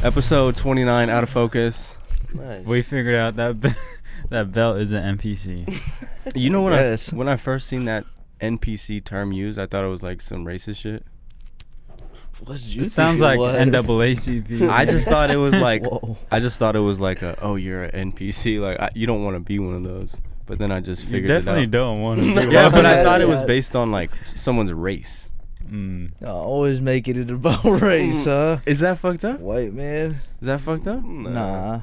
Episode 29, Out of Focus. Nice. We figured out that that belt is an NPC. You know when I first seen that NPC term used, I thought it was like some racist shit. What did you It sounds like NAACP. I just thought it was like Whoa. Oh, you're an NPC. Like you don't want to be one of those. But then I just You figured it out. definitely don't want to. Yeah, but I thought it was based on like someone's race. Always making it about race, huh? Is that fucked up? White man. Is that fucked up? Nah.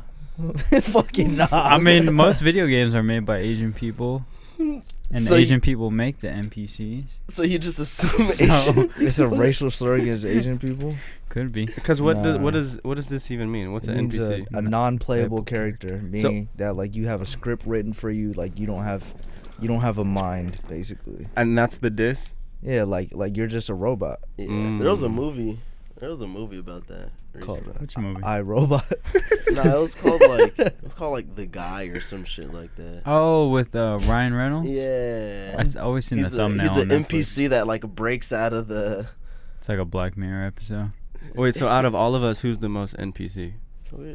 Fucking nah. I mean, most video games are made by Asian people, and So Asian people make the NPCs. So you just assume So Asian. It's a racial slur against Asian people. could be. Because what does this even mean? What's It an means NPC? a non-playable character, meaning that like you have a script written for you, like you don't have a mind, basically. And that's the diss? Yeah, like you're just a robot. Yeah. Mm. There was a movie about that. Called recently. Which movie? iRobot. Nah, it was called like The Guy or some shit like that. Oh, with Ryan Reynolds. Yeah. Always seen the He's thumbnail. an on Netflix. NPC that like breaks out of the. It's like a Black Mirror episode. Wait, so out of all of us, who's the most NPC?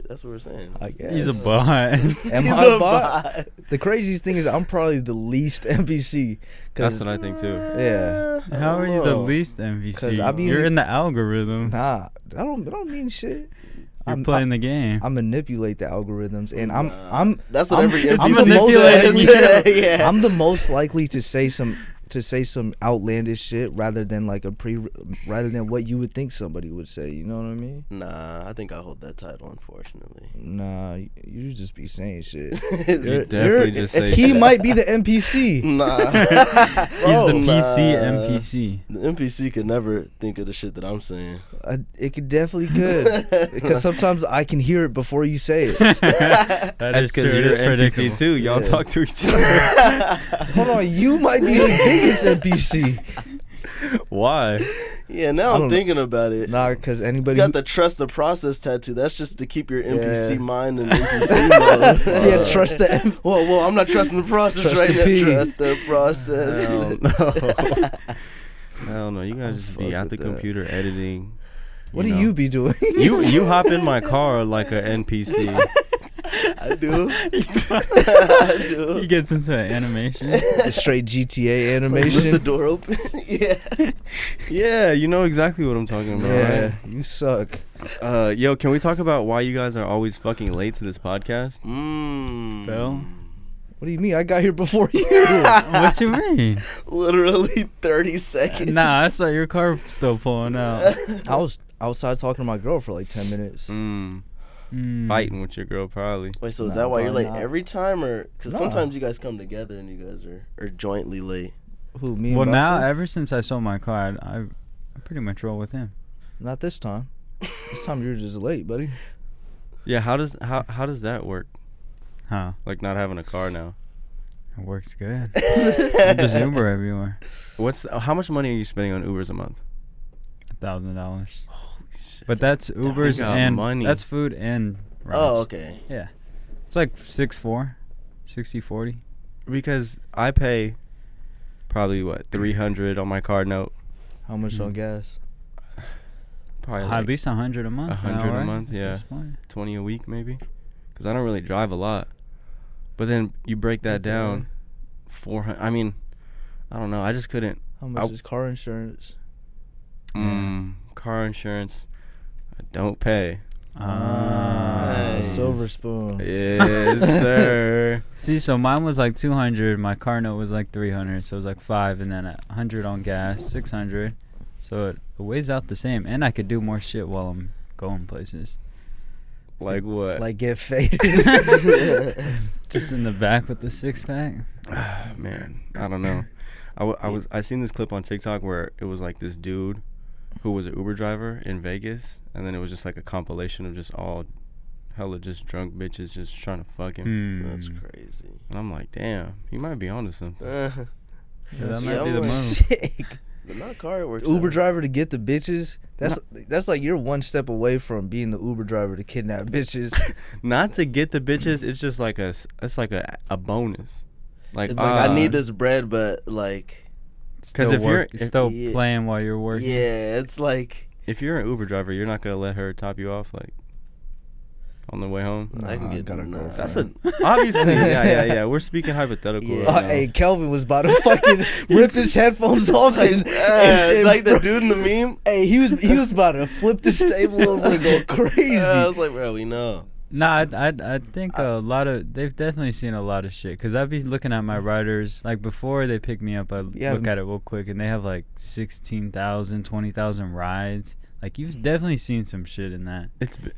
That's what we're saying. I guess. He's a bot. Am He's I a a bot? bot. The craziest thing is I'm probably the least NPC. That's what I think too. Yeah. How are you the least NPC? 'Cause I be in You're the- in the algorithm. Nah, I don't mean shit. You're playing the game. I manipulate the algorithms, and I'm That's what I'm- every I'm NPC the most says. likely- Yeah. I'm the most likely to say some outlandish shit rather than what you would think somebody would say. You know what I mean? Nah, I think I hold that title, unfortunately. Nah, you just be saying shit. You definitely just say He shit. might be the NPC. Nah. He's the PC Nah. NPC. The NPC could never think of the shit that I'm saying. It could definitely could, because sometimes I can hear it before you say it. That That's is because true. you're It is an NPC predictable. too. Y'all Yeah. talk to each other. Hold on, you might be the biggest NPC. Why? Yeah, now I I'm don't know. thinking about it. Nah, because You anybody. got the trust the process tattoo. That's just to keep your NPC Yeah. mind in NPC mode. Yeah, trust the M. Whoa, I'm not trusting the process Trust right the now. P. Trust the process. Hell no. Hell no. You guys just be Fuck at the with that. computer editing. What do know. you be doing? You hop in my car like an NPC. I do. I do. He gets into an animation. Straight GTA Like, animation. lift the door open. Yeah. Yeah, you know exactly what I'm talking about, Yeah, you suck. right? Yo, can we talk about why you guys are always fucking late to this podcast? Bill? What do you mean? I got here before you. What you mean? Literally 30 seconds. Nah, I saw your car still pulling out. I was outside talking to my girl for like 10 minutes. Fighting with your girl, probably. Wait, so is Nah, that why you're probably late not. every time, or because Nah. sometimes you guys come together and you guys are jointly late? Who, me and Well, now, Basa? ever since I sold my car, I pretty much roll with him. Not this time. This time you're just late, buddy. Yeah, how does that work? Huh. Like not having a car now. It works good. I just Uber everywhere. How much money are you spending on Ubers a month? $1,000. Holy shit. But that's Ubers got and money. that's food and rides. Oh, okay. Yeah. It's like 6'4", 60-40. Because I pay probably what, $300 on my car note. How much on gas? Probably At like least $100 a month. now, 100 a right? month, yeah. That's fine. 20 a week maybe. Because I don't really drive a lot. But then you break that down, 400. I mean, I don't know. I just couldn't. How much is car insurance? Car insurance, I don't pay. Nice. Silver spoon. Yes, sir. See, so mine was like 200. My car note was like 300. So it was like 5, and then 100 on gas, 600. So it weighs out the same, and I could do more shit while I'm going places. Like what? Like get faded. Just in the back with the 6-pack. Man, I don't know. I seen this clip on TikTok where it was like this dude who was an Uber driver in Vegas, and then it was just like a compilation of just all hella just drunk bitches just trying to fuck him. That's crazy. And I'm like, damn, he might be onto something. Yeah, that Yeah, might be the I'm move. Sick. But not car, it works. Uber out. driver to get the bitches. That's like you're one step away from being the Uber driver to kidnap bitches. Not to get the bitches, it's just like a bonus. Like It's like I need this bread, but like. Because if you're still Yeah. playing while you're working. Yeah, it's like. if you're an Uber driver, you're not gonna let her top you off. Like on the way home? I can get got a girlfriend. That's obviously yeah. We're speaking hypothetical. Yeah. Right now. Hey, Kelvin was about to fucking rip his headphones off and like the dude in the meme. hey, he was about to flip this table over and go crazy. I was like, bro, we know. Nah, I think they've definitely seen a lot of shit. Cause I'd be looking at my riders, like before they pick me up, I look at it real quick and they have like 16,000, 20,000 rides. Like you've definitely seen some shit in that.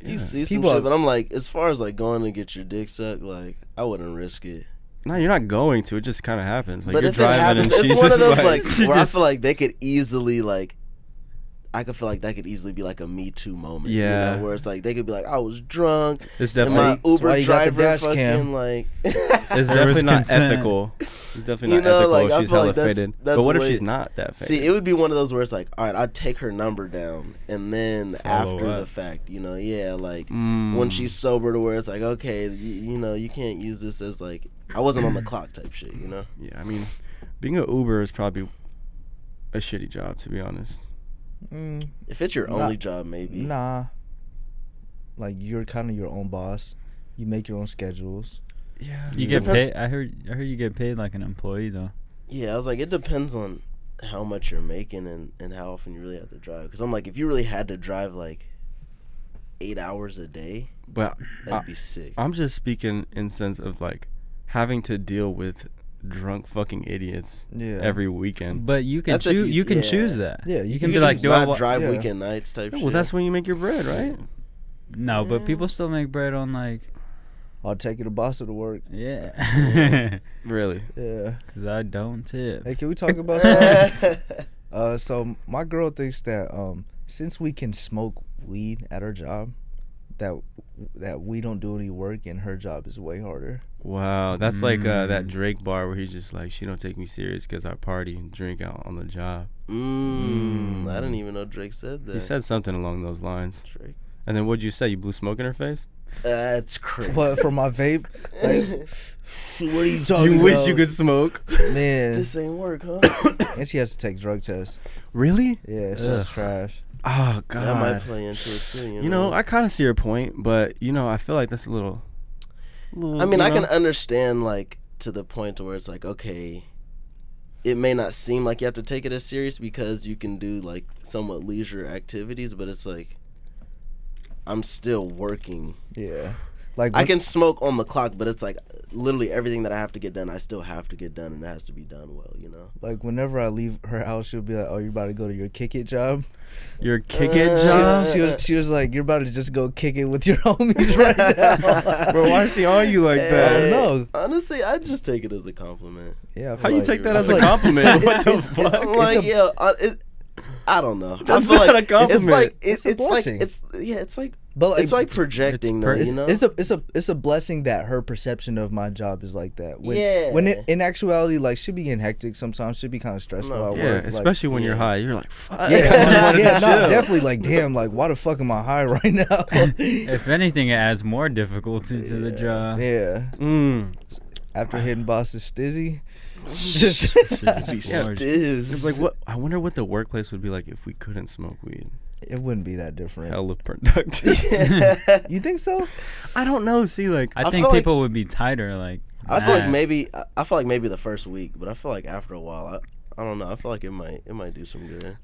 You see some shit, but I'm like, as far as like going to get your dick sucked, like I wouldn't risk it. No, you're not going to. It just kind of happens. Like But you're if driving it happens, and it's she's one of just those like she where I just- feel like they could easily like. I could feel like that could easily be like a Me Too moment. Yeah. You know, where it's like they could be like, I was drunk. It's And definitely my That's why Uber you got the driver dash fucking cam. like. it's There was definitely not consent. ethical. It's definitely You not know, ethical. like, If I she's feel hella like that's- faded. that's But what if way- she's not that faded? See, it would be one of those where it's like, all right, I'd take her number down, and then Follow after up. the fact, you know, yeah, like Mm. when she's sober, to where it's like, okay, you know, you can't use this as like I wasn't on the clock type shit, you know. Yeah, I mean, being an Uber is probably a shitty job, to be honest. If it's your only job, maybe. Nah. Like you're kind of your own boss. You make your own schedules. Yeah. You get paid. I heard you get paid like an employee though. Yeah, I was like, it depends on how much you're making and how often you really have to drive. Because I'm like, if you really had to drive like 8 hours a day, But that'd be sick. I'm just speaking in sense of like having to deal with drunk fucking idiots Yeah. every weekend. But you can That's if choose. you- You can yeah. choose that. Yeah, you you can can be like, just do I not wa- drive yeah. weekend nights type Yeah, shit. well, that's when you make your bread, right? No, but people still make bread on like I'll take you to Basa to work. yeah. Really? Yeah. Cause I don't tip. Hey, can we talk about something? So my girl thinks that since we can smoke weed at her job, that we don't do any work and her job is way harder. Wow, that's like that Drake bar where he's just like, she don't take me serious because I party and drink out on the job. I didn't even know Drake said that. He said something along those lines. Drake. And then what'd you say? You blew smoke in her face? That's crazy. But for my vape, like, what are you talking about? You wish you could smoke. Man. This ain't work, huh? And she has to take drug tests. Really? Yeah, it's Ugh. just trash. Oh, That might God. play into it too. You know, I kind of see her point, but, you know, I feel like that's a little I mean, you I can know? understand like to the point to where it's like, okay, it may not seem like you have to take it as serious because you can do like somewhat leisure activities, but it's like I'm still working. Yeah. Like I can smoke on the clock, but it's like literally everything that I have to get done, I still have to get done, and it has to be done well, you know. like whenever I leave her house, she'll be like, "Oh, you're about to go to your kick it job." Your kick it job? She was like, "You're about to just go kick it with your homies right now." Bro, why is she on you like I that? don't know. Honestly, I just take it as a compliment. Yeah. I How feel you like- take that I as feel a like- compliment? What the it's- fuck? I'm like, a- yeah, I don't know. That's I feel not like a compliment. It's like It's a it's like blessing. it's like But like, it's like projecting, though. it's, You know, it's a blessing that her perception of my job is like that. When, Yeah. When in actuality, like she'll be getting hectic sometimes. She'll be kind of stressful No. at Yeah, work. Like, especially when you're yeah. high. You're like, fuck. yeah, I just wanted yeah, to no, chill. definitely like, damn, like why the fuck am I high right now? If anything, it adds more difficulty to the job. Yeah. Mm. After hitting boss's stizzy, just be Yeah. stiz. It's like, what? I wonder what the workplace would be like if we couldn't smoke weed. it wouldn't be that different. Hella productive. You think so? I don't know. See, like, I I think feel like- people would be tighter. Like I feel like nah. maybe I feel like maybe the first week, but I feel like after a while, I don't know. I feel like it might do some good,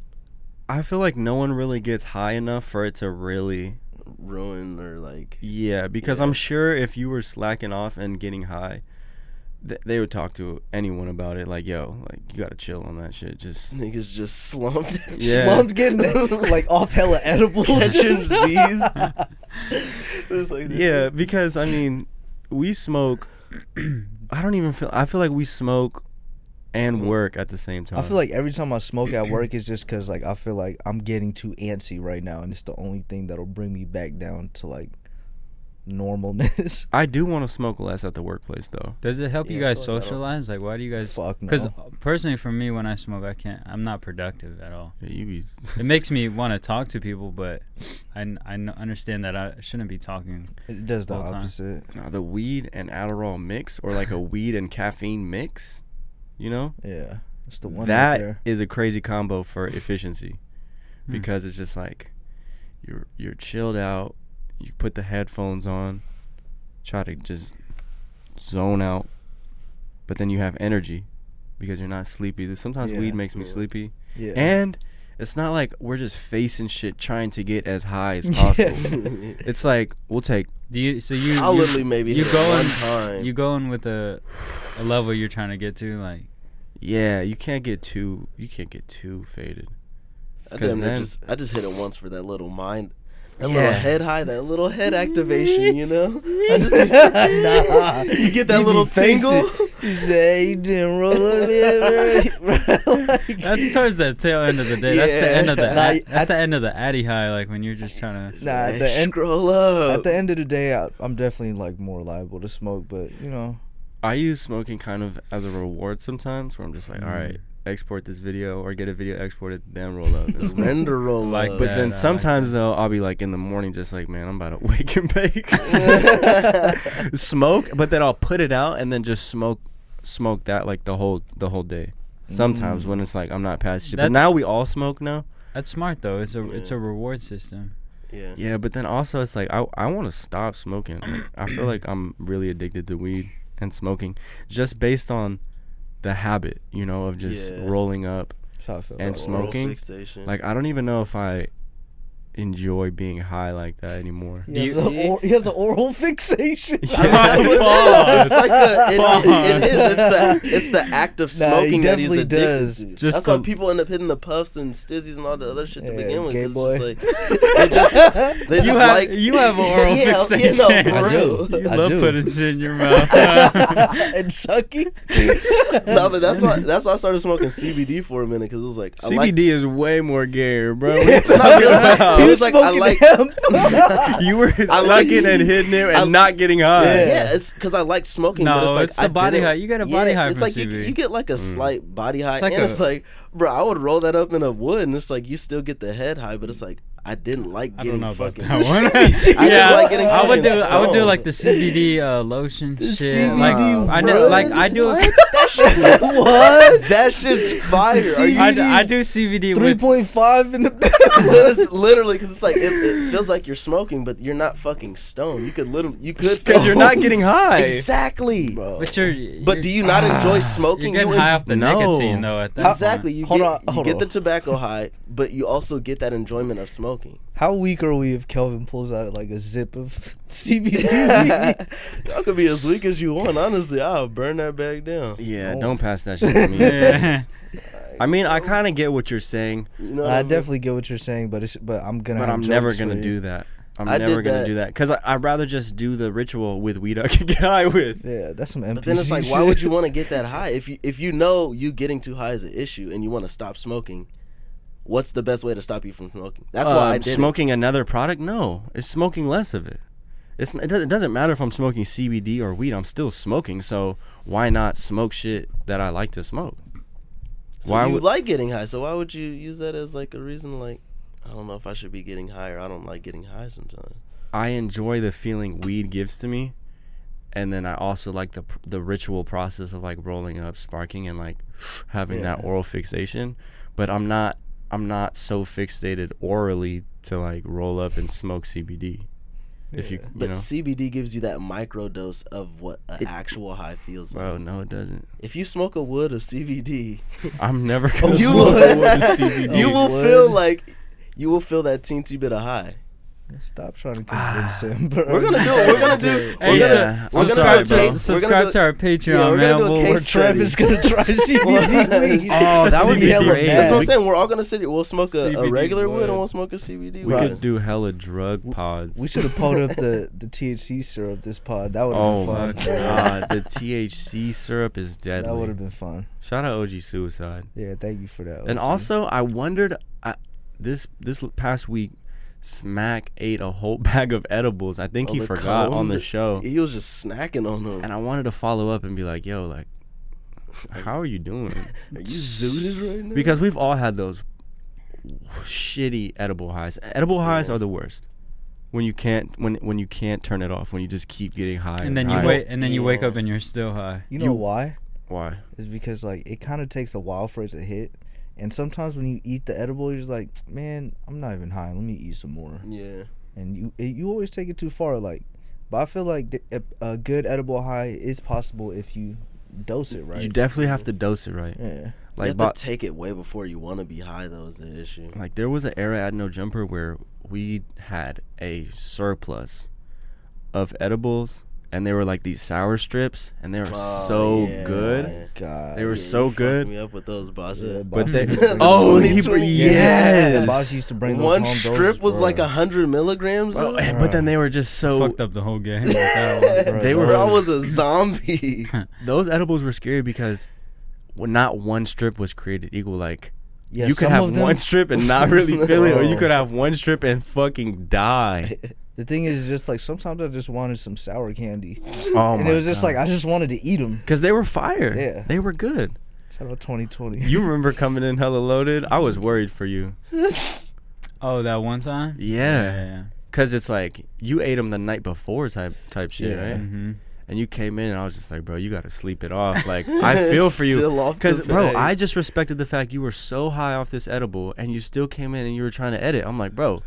I feel like no one really gets high enough for it to really. ruin or like. Yeah, because Yeah. I'm sure if you were slacking off and getting high, they would talk to anyone about it. Like, yo, like you gotta chill on that shit. Just Niggas just slumped. Yeah. Slumped getting like off hella edibles. Catching Z's. There's like this. yeah, because I mean, we smoke. I don't even feel. I feel like we smoke and work at the same time. I feel like every time I smoke at work, it's just because like I feel like I'm getting too antsy right now, and it's the only thing that'll bring me back down to like normalness. I do want to smoke less at the workplace though. Does it help you Yeah, I guys feel like I don't- socialize? Like, why do you guys? Fuck no. Because personally, for me, when I smoke, I'm not productive at all. Yeah, you be. It makes me want to talk to people, but understand that I shouldn't be talking. It does the all the time. opposite. Nah, the weed and Adderall mix, or like a weed and caffeine mix. You know, Yeah, it's the one right that there. is a crazy combo for efficiency, Hmm. because it's just like you're chilled out. You put the headphones on, try to just zone out, but then you have energy because you're not sleepy. Sometimes weed makes me sleepy. Yeah. And it's not like we're just facing shit trying to get as high as possible. It's like we'll take. I'll literally maybe hit one time. You go in with a level you're trying to get to, like. Yeah, you can't get too faded. I just hit it once for that little mind. That little head high, that little head activation, you know? I just, you get that little tingle. You say you didn't roll up yet, That's towards the tail end of the day. That's the end of the that's the end of the Addy high, like when you're just trying to at the end, scroll up. At the end of the day, I'm definitely like more liable to smoke, but you know. I use smoking kind of as a reward sometimes, where I'm just like, all right, export this video or get a video exported, then roll up. Render roll like, up. But then sometimes though, I'll be like in the morning, just like, man, I'm about to wake and bake, smoke. But then I'll put it out and then just smoke that like the whole day. Sometimes when it's like I'm not past shit. But now we all smoke now. That's smart though. It's a reward system. Yeah. Yeah, but then also it's like I want to stop smoking. Like, I feel like I'm really addicted to weed and smoking just based on the habit, you know, of just rolling up and smoking. Like I don't even know if I enjoy being high like that anymore. He has an oral fixation. It's the act of smoking that he's addicted to. That's why people end up hitting the puffs and stizzies and all the other shit to begin with. You have an oral fixation. I do. You love putting shit in your mouth and sucking. No, but that's why I started smoking CBD for a minute, because it was like CBD is way more gayer, bro. It was like I like you were sucking and hitting it and not getting high. Yeah, it's because I like smoking. No, but it's like it's the body high. You get a body high. It's from like CBD. you get like a slight body high, like and it's like, bro, I would roll that up in a wood, and it's like you still get the head high, but it's like I didn't like getting fucking. I would do like the CBD lotion shit. CBD, like I do. That shit's what? That shit's fire. I do CBD 3.5 in the back. It's literally because it's like it feels like you're smoking, but you're not fucking stoned. You could because you're not getting high. Exactly. Bro. But do you not enjoy smoking? You're getting high off the nicotine though. At that exactly. Point. You get the tobacco high, but you also get that enjoyment of smoking. How weak are we if Kelvin pulls out like a zip of CBD? Y'all could be as weak as you want. Honestly, I'll burn that bag down. Yeah, don't pass that shit to me. I mean, I kind of get what you're saying. You know I definitely get what you're saying, but I'm gonna. But I'm never gonna do that. I'm never gonna do that because I'd rather just do the ritual with weed I can get high with. Yeah, that's some NPC. But then it's like, shit. why would you want to get that high if you know you getting too high is an issue and you want to stop smoking? What's the best way to stop you from smoking? That's why I did smoking another product. No, it's smoking less of it. It doesn't matter if I'm smoking CBD or weed. I'm still smoking. So why not smoke shit that I like to smoke? So you like getting high. So why would you use that as like a reason? Like, I don't know if I should be getting high, or I don't like getting high sometimes. I enjoy the feeling weed gives to me, and then I also like the ritual process of like rolling up, sparking, and like having that oral fixation. But I'm not so fixated orally to like roll up and smoke CBD. But CBD gives you that micro dose of what an actual high feels like. Bro, no, it doesn't. If you smoke a wood of CBD, I'm never gonna smoke a wood of CBD. You will feel that teensy bit of high. Stop trying to convince him, bro. We're gonna do. Subscribe to our Patreon, man. Travis gonna try CBD weed. Oh, that would be great. That's what I'm saying. We're all gonna sit here. We'll smoke a regular wood and we'll smoke a CBD. We could do hella drug pods. We should have pulled up the THC syrup this pod. That would have been fun. Oh my god, the THC syrup is deadly. That would have been fun. Shout out OG Suicide. Yeah, thank you for that. OG. And also, I wondered, this past week, Smack ate a whole bag of edibles. I think he forgot on the show. He was just snacking on them. And I wanted to follow up and be like, yo, like, how are you doing? Are you zooted right now? Because we've all had those shitty edible highs. Edible highs are the worst. When you can't when you can't turn it off, when you just keep getting high. And then you wake up and you're still high. You know why? Why? It's because like it kind of takes a while for it to hit. And sometimes when you eat the edible, you're just like, man, I'm not even high. Let me eat some more. Yeah. and you always take it too far. Like, but I feel like a good edible high is possible if you dose it right. You definitely have to dose it right. Yeah. Like, you have to take it way before you want to be high, though, is the issue. Like, there was an era at No Jumper where we had a surplus of edibles, and they were like these sour strips, and they were so good. God, they were so good. Me up with those Basa. Yeah, but they, yes. Boss used to bring those one home strip doses, was bro. like 100 milligrams. Bro, but then they were just so fucked up the whole game. With that one. They were. I was a zombie. Those edibles were scary because not one strip was created equal. Like, yeah, you could have one strip and not really feel it, or you could have one strip and fucking die. The thing is, just like sometimes I just wanted some sour candy. Oh and my it was just God. like I just wanted to eat them because they were fire. Yeah, they were good. Shout out 2020. You remember coming in hella loaded? I was worried for you. Oh, that one time? Yeah. Because it's like you ate them the night before type shit, right? Mm-hmm. And you came in and I was just like, bro, you got to sleep it off. Like, I feel for you. Because, bro, I just respected the fact you were so high off this edible and you still came in and you were trying to edit. I'm like, bro,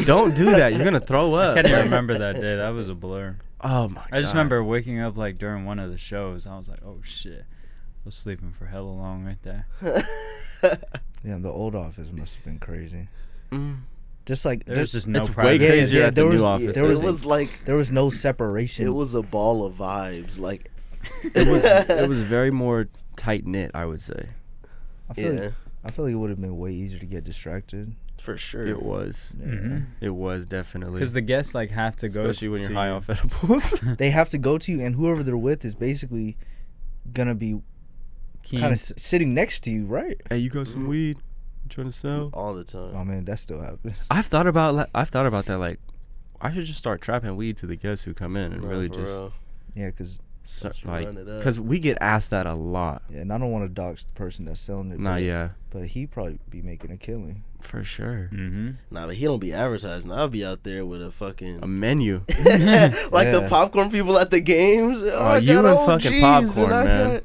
don't do that. You're going to throw up. I can't even remember that day. That was a blur. Oh, my God. I just remember waking up, like, during one of the shows. I was like, oh, shit. I was sleeping for hella long right there. Yeah, the old office must have been crazy. Mm. Just like there's just no it's privacy. way crazier at the new office. There was no separation. It was a ball of vibes. Like it was very more tight knit, I would say. I feel like it would have been way easier to get distracted. For sure. It was. Yeah. Mm-hmm. It was definitely. Because the guests like have to go, especially when you're to high you. off edibles. They have to go to you, and whoever they're with is basically gonna be kind of sitting next to you, right? Hey, you got some weed? You trying to sell? All the time. Oh man, that still happens. I've thought about that. Like, I should just start trapping weed to the guests who come in and really just real. Yeah, because because we get asked that a lot. Yeah, and I don't want to dox the person that's selling it. Nah, yeah, but he probably be making a killing for sure. Mm-hmm. Nah, but he don't be advertising. I'll be out there with a menu, like the popcorn people at the games. Oh, you and fucking popcorn, man.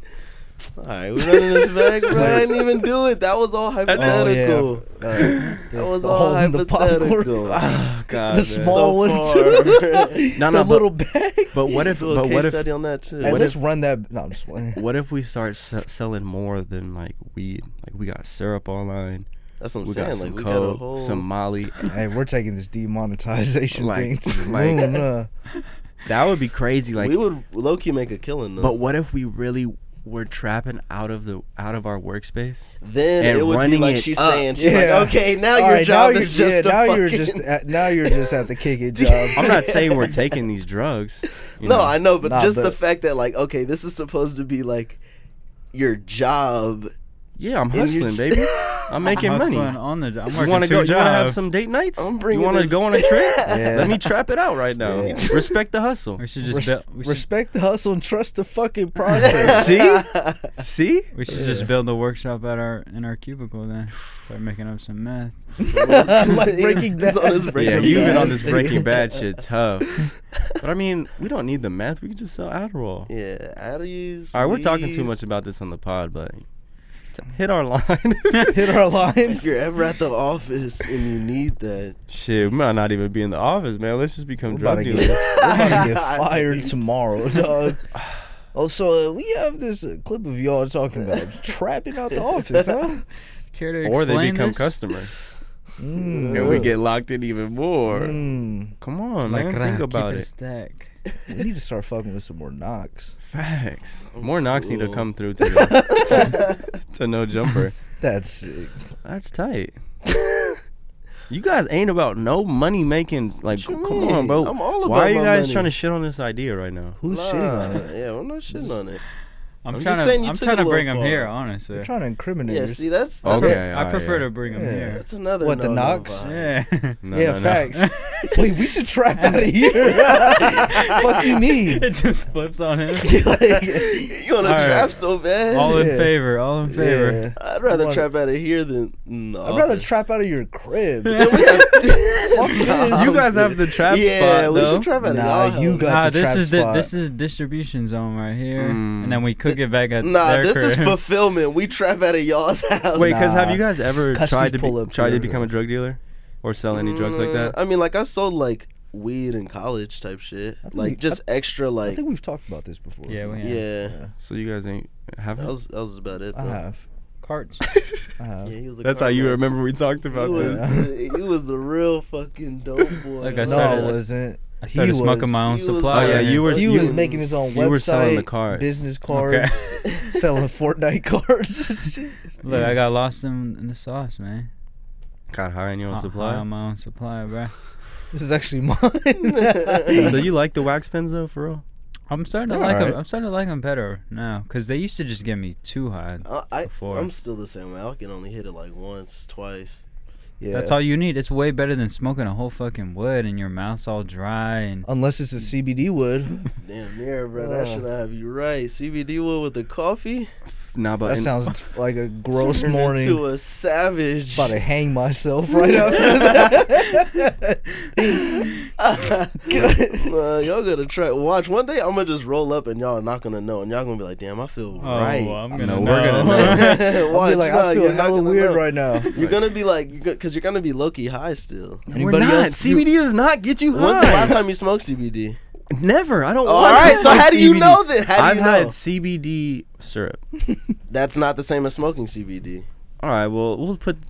Alright, we running this back, bro. I didn't even do it. That was all hypothetical. That was all hypothetical. Oh, God, the small one too. The little bag. But what if? But what if? Study on that too. Hey, let's run that. No, I'm just playing. What if we start selling more than like weed? Like, we got syrup online. That's what I'm we saying. Got some like, we coke, got a whole... some Molly. Hey, we're taking this demonetization thing to the like, moon. That would be crazy. Like, we would low key make a killing though. But what if we really were trapping out of our workspace? Then and it would be like she's saying, she's like, okay, now all your right, job now is just now fucking... you're just at the kick it job. I'm not saying we're taking these drugs. No, I know, but just the fact that like, okay, this is supposed to be like your job. Yeah, I'm hustling, baby. I'm making money. On the, I'm working you want to go? jobs. You want to have some date nights? You want to go on a trip? Let me trap it out right now. Yeah. Respect the hustle. We should just respect the hustle and trust the fucking process. See? We should just build a workshop in our cubicle then. Start making up some meth. Like Breaking Bad. Yeah, you've been on this Breaking Bad shit tough. But I mean, we don't need the meth. We can just sell Adderall. Yeah, Adderall. All right, we're talking too much about this on the pod, but hit our line. Hit our line. If you're ever at the office and you need that. Shit, we might not even be in the office, man. Let's just become drug dealers. We're about to get fired tomorrow, dog. Oh, so we have this clip of y'all talking about trapping out the office, huh? Care to or they become this? customers. And we get locked in even more. Come on, man. Think about it. Stack. We need to start fucking with some more knocks. Facts. More knocks need to come through to No Jumper. That's sick. That's tight. You guys ain't about no money making. Like, come on, bro. I'm all about Why are you guys money. trying to shit on this idea right now? Who's shitting on it? Yeah, I'm not shitting on it. I'm trying to bring him here, honestly. You're trying to incriminate. Yeah, see, that's okay. I prefer to bring him here. That's another. What, the knocks? Yeah. Facts. Wait, we should trap out of here. Fuck you mean? It just flips on him. You want to trap so bad? All in favor. All in favor. Yeah. I'd rather trap out of here than. I'd rather trap out of your crib. Fuck this. You guys have the trap spot. Yeah, we though. should trap out of y'all. You got the this trap is spot. This is distribution zone right here, and then we cook it back at their this crib. is fulfillment. We trap out of y'all's house. Wait, because have you guys ever Customers tried to pull up become here. a drug dealer? or sell any drugs like that? I mean, like I sold like weed in college type shit, like just extra. Like I think we've talked about this before. Yeah, we have. yeah. So you guys ain't haven't? That was about it. Though. I have. Carts. I have. Yeah, he was a That's car how you man. remember we talked about this. He was a real fucking dope boy. Like I No, started- I wasn't. I started smoking my own he was- supply. Oh, yeah, you were- He was making his own website. You were selling the cards. business cards, selling Fortnite cards. Look, I got lost in the sauce, man. Got high on your own High supply. on my own supply, bro. This is actually mine. So you like the wax pens though, for real? I'm starting to They're like them. alright. I'm starting to like them better now, cause they used to just get me too high. Before. I'm still the same way. I can only hit it like once, twice. Yeah. That's all you need. It's way better than smoking a whole fucking wood and your mouth's all dry and. Unless it's a CBD wood. Damn near, bro. That should have you right. CBD wood with the coffee. Nah, but That sounds like a gross Turn morning. into a savage. About to hang myself right after that. Y'all gotta try. Watch one day. I'm gonna just roll up and y'all are not gonna know, and y'all gonna be like, "Damn, I feel right." I'm No, gonna we're gonna know. I'll be like, I feel you're not hella gonna weird know. right now. You're gonna be like, because you're gonna be low key high still. we're Anybody not. else? CBD does not get you high. When's the last time you smoked CBD? Never. I don't. All want right. to So smoke how do you CBD. know that? How do I've you had know? CBD syrup. That's not the same as smoking CBD. All right. Well,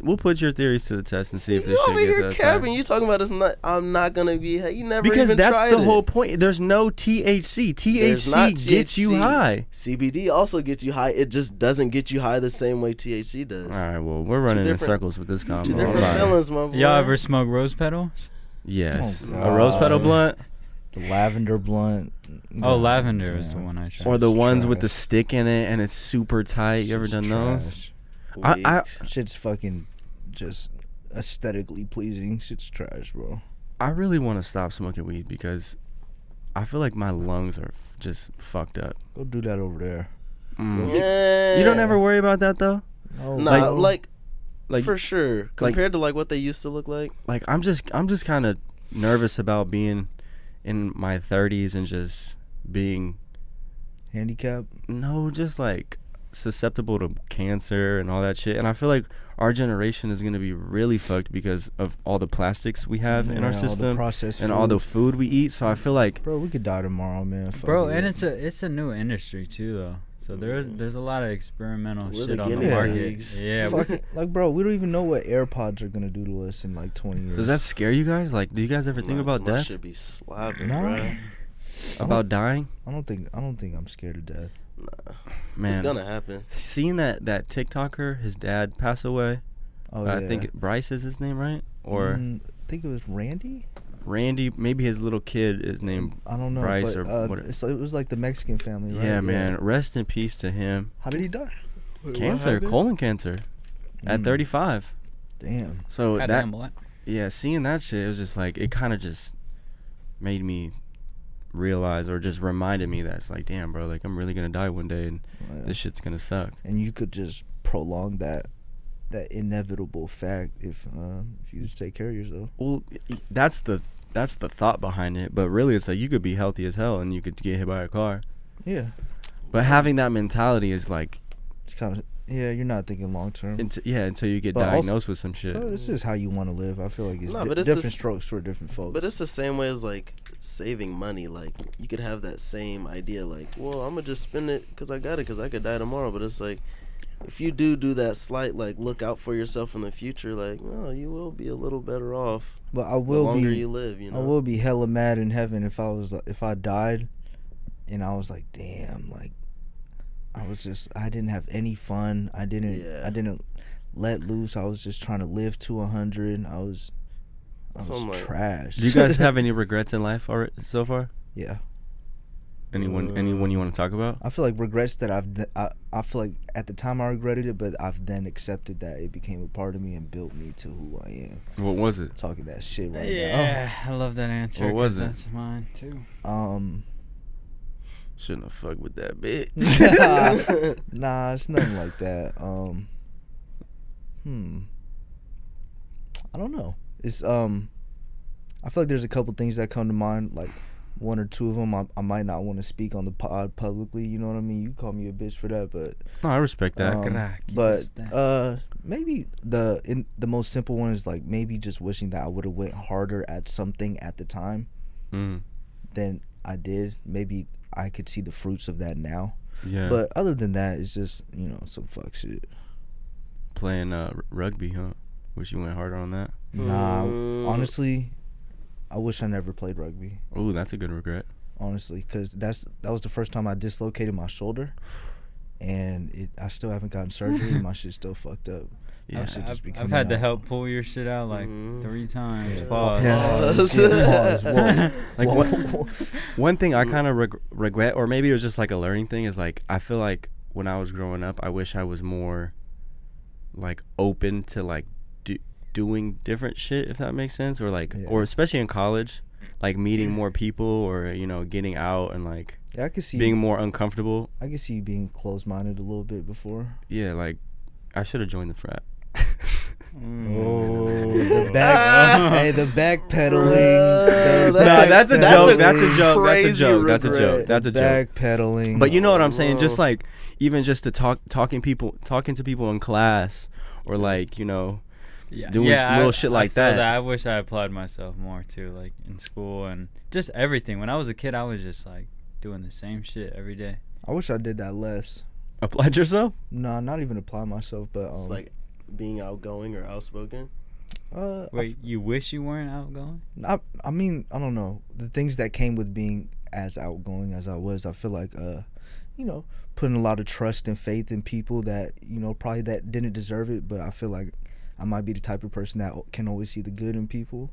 we'll put your theories to the test and see if You this shit over gets here us capping. high. You talking about it's not? I'm not gonna be. You never Because even that's tried the it. whole point. There's no THC. There's not THC gets you THC. high. CBD also gets you high. It just doesn't get you high the same way THC does. All right. Well, we're running in different- circles with this Two combo. different I'm not- feelings, my boy. Y'all ever smoke rose petals? Yes. Oh, A rose petal God. blunt, The lavender blunt. Oh, lavender is the one I tried. or the It's ones with the trash. stick in it and it's super tight. You ever Shit's done those? trash. I Shit's fucking just aesthetically pleasing. Shit's trash, bro. I really want to stop smoking weed because I feel like my lungs are just fucked up. Go do that over there. Yeah. You don't ever worry about that though. No, Nah, bro. like Like for sure. Compared to like what they used to look like. like I'm just kind of nervous about being in my 30s and just being handicap. just like susceptible to cancer and all that shit. And I feel like our generation is going to be really fucked because of all the plastics we have in our All the system processed and all the foods. food we eat. So I feel like Bro, we could die tomorrow, man. Fuck Bro, it. and it's a new industry too, though. So there's a lot of experimental We're shit the on the guinea market. pigs. Yeah, Fucking, like, bro, we don't even know what AirPods are gonna do to us in like 20 years. does that scare you guys? Like, do you guys ever think Nah, about my death? Should be slapping, No. bro. About dying? I don't think I'm scared of death. Man, It's gonna happen. seeing that TikToker, his dad pass away. Oh I yeah. think Bryce is his name, right? Or I think it was Randy. Randy. Maybe his little kid is named. I don't know. Bryce but, or what- it was like the Mexican family, right? Yeah, man. Rest in peace to him. How did he die? Cancer, colon cancer, at Mm. 35. Damn. So that, goddamn boy. yeah, seeing that shit, it was just like it kind of just made me realize, or just reminded me that it's like, damn, bro, like I'm really gonna die one day, and Yeah. this shit's gonna suck. And you could just prolong that inevitable fact if you just take care of yourself. Well, that's the thought behind it, but really, it's like you could be healthy as hell and you could get hit by a car. Yeah. But having that mentality is like, It's kind of you're not thinking long term. until you get But also- diagnosed with some shit. It's just how you want to live. I feel like it's No, but it's different just- strokes for different folks. But it's the same way as like saving money. Like you could have that same idea. Like, well, I'm gonna just spend it because I got it because I could die tomorrow. But it's like, if you do that slight like look out for yourself in the future, like, no, you will be a little better off. But I The will longer be you live, you know. I will be hella mad in heaven if I died, and I was like, damn, like I didn't have any fun. I didn't let loose. I was just trying to live to 100. I was That's what I'm like. trash. Do you guys have any regrets in life already so far? Yeah. Anyone you want to talk about? I feel like regrets that I feel like at the time I regretted it, but I've then accepted that it became a part of me and built me to who I am. What was it? Talking that shit right Yeah, I love that answer. What was 'cause it? That's mine too. now. Shouldn't have fucked with that bitch. Nah, it's nothing like that. I don't know. It's I feel like there's a couple things that come to mind. Like one or two of them I might not want to speak on the pod publicly. You know what I mean? You call me a bitch for that, but no, I respect that. Maybe the most simple one is like maybe just wishing that I would have went harder at something at the time than I did. Maybe I could see the fruits of that now. Yeah. But other than that, it's just some fuck shit. Playing rugby, huh? Wish you went harder on that. Nah, honestly, I wish I never played rugby. Oh, that's a good regret. Honestly, because that was the first time I dislocated my shoulder, and I still haven't gotten surgery. And my shit's still fucked up. Yeah, I've had to help pull your shit out like 3 times. Yeah. Pause. Pause. Like one thing I kind of regret, or maybe it was just like a learning thing, is like I feel like when I was growing up, I wish I was more like open to like doing different shit, if that makes sense, or like or especially in college, like meeting more people, or getting out and like I could see being more uncomfortable. I could see you being closed-minded a little bit before. Yeah, like I should have joined the frat. Oh, the back, hey, the backpedaling. That's a joke. That's a joke. That's a joke. Backpedaling. But you know what I'm saying? Just like even just to talking to people in class, or like doing little shit like that. I wish I applied myself more too, like in school and just everything. When I was a kid, I was just like doing the same shit every day. I wish I did that less. Applied yourself? No, not even apply myself, but it's like being outgoing or outspoken. Wait, you wish you weren't outgoing? I mean, I don't know. The things that came with being as outgoing as I was, I feel like putting a lot of trust and faith in people that probably that didn't deserve it, but I feel like I might be the type of person that can always see the good in people.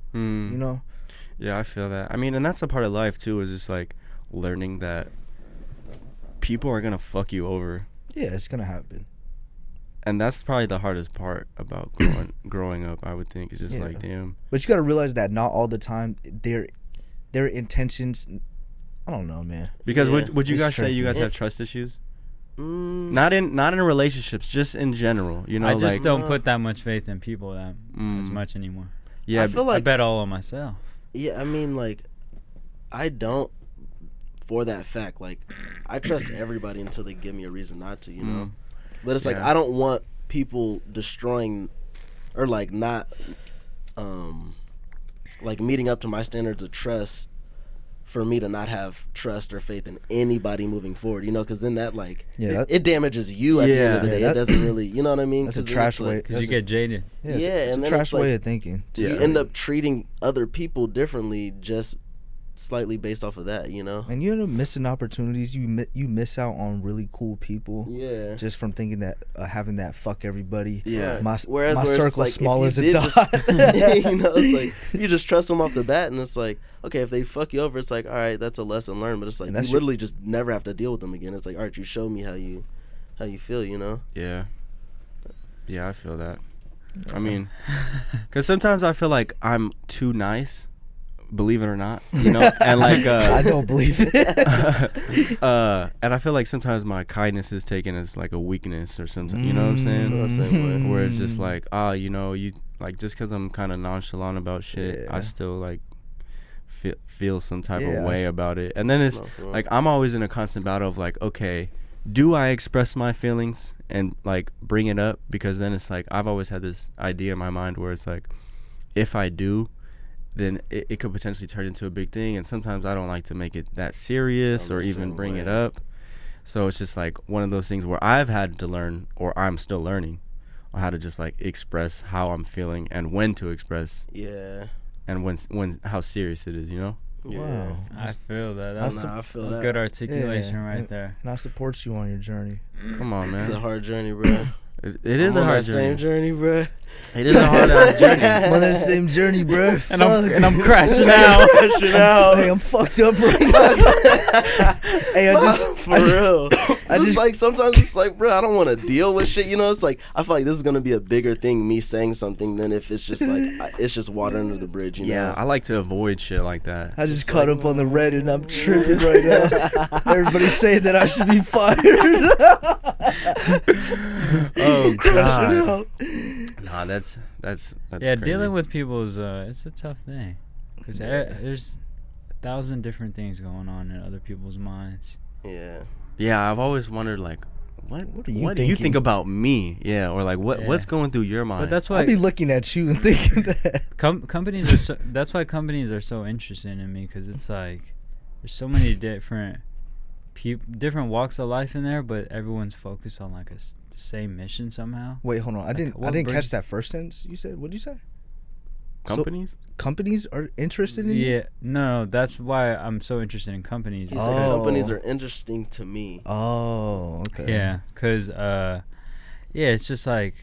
Yeah, I feel that. I mean, and that's a part of life too, is just like learning that people are gonna fuck you over. Yeah, it's gonna happen. And that's probably the hardest part about growing up, I would think. It's just like, damn. But you gotta realize that not all the time their intentions. I don't know, man. Because would you guys say you guys have trust issues? Not in relationships, just in general. I just don't put that much faith in people as much anymore. Yeah, I feel like I bet all on myself. Yeah, I mean, like, I don't. For that fact, like, I trust everybody until they give me a reason not to, But it's like I don't want people destroying or like not like meeting up to my standards of trust for me to not have trust or faith in anybody moving forward, because then that it damages you at the end of the day. It doesn't really, you know what I mean? That's a trash way. Because you get jaded. Yeah, it's and a then trash way of thinking. You end up treating other people differently just slightly based off of that, And you end up missing opportunities. You miss out on really cool people. Yeah. Just from thinking that having that fuck everybody. Yeah. My circle like, small as a dot. It's like you just trust them off the bat, and it's like, okay, if they fuck you over, it's like, all right, that's a lesson learned. But it's like you literally just never have to deal with them again. It's like, all right, you show me how you feel, Yeah. Yeah, I feel that. I mean, because sometimes I feel like I'm too nice. Believe it or not, and like I don't believe it. And I feel like sometimes my kindness is taken as like a weakness or something. You know what I'm saying? Where it's just like, you like just because I'm kind of nonchalant about shit, I still like feel some type of way about it. And then it's like I'm always in a constant battle of like, okay, do I express my feelings and like bring it up? Because then it's like I've always had this idea in my mind where it's like, if I do, then it could potentially turn into a big thing. And sometimes I don't like to make it that serious or even bring it up. So it's just like one of those things where I've had to learn, or I'm still learning, on how to just like express how I'm feeling and when to express. Yeah. And when how serious it is, Yeah. Wow. I feel that. I feel that's good articulation right there. And I support you on your journey. Come on, man. It's a hard journey, bro. It is a hard journey. Same journey, bro. It is a hard ass journey. I'm on that same journey, bro. And I'm crashing out. Hey, I'm fucked up right now. Hey, For real. I just like sometimes it's like, bro, I don't want to deal with shit. It's like I feel like this is gonna be a bigger thing, me saying something, than if it's just like it's just water under the bridge. Yeah, I like to avoid shit like that. I just caught up on the Reddit and I'm tripping right now. Everybody's saying that I should be fired. Oh God. Nah, that's yeah. Crazy. Dealing with people is it's a tough thing because there's 1,000 different things going on in other people's minds. Yeah. Yeah, I've always wondered, like, what do you think about me? Yeah, or like what's going through your mind? But that's why I'd be looking at you and thinking that. Companies are so, that's why companies are so interested in me, because it's like there's so many different walks of life in there, but everyone's focused on like the same mission somehow. Wait, hold on. I didn't catch that first sentence you said. What'd you say? Companies? So, companies are interested in you? Yeah, no, that's why I'm so interested in companies. He said companies are interesting to me. Oh, okay. Yeah, because it's just like,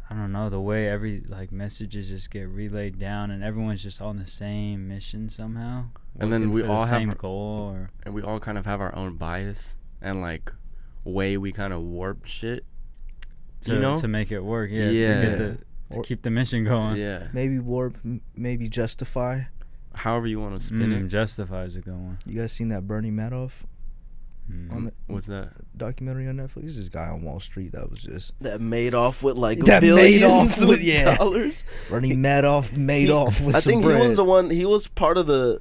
I don't know, the way every like messages just get relayed down, and everyone's just on the same mission somehow. And then we all have same goal, and we all kind of have our own bias and like way we kind of warp shit to make it work. To keep the mission going. Yeah. Maybe warp, maybe justify. However you want to spin it. Justify is a good one. You guys seen that Bernie Madoff What's that? Documentary on Netflix? This guy on Wall Street that was just that made off with like that billions of dollars. Bernie Madoff made off with I some think bread. he was the one. He was part of the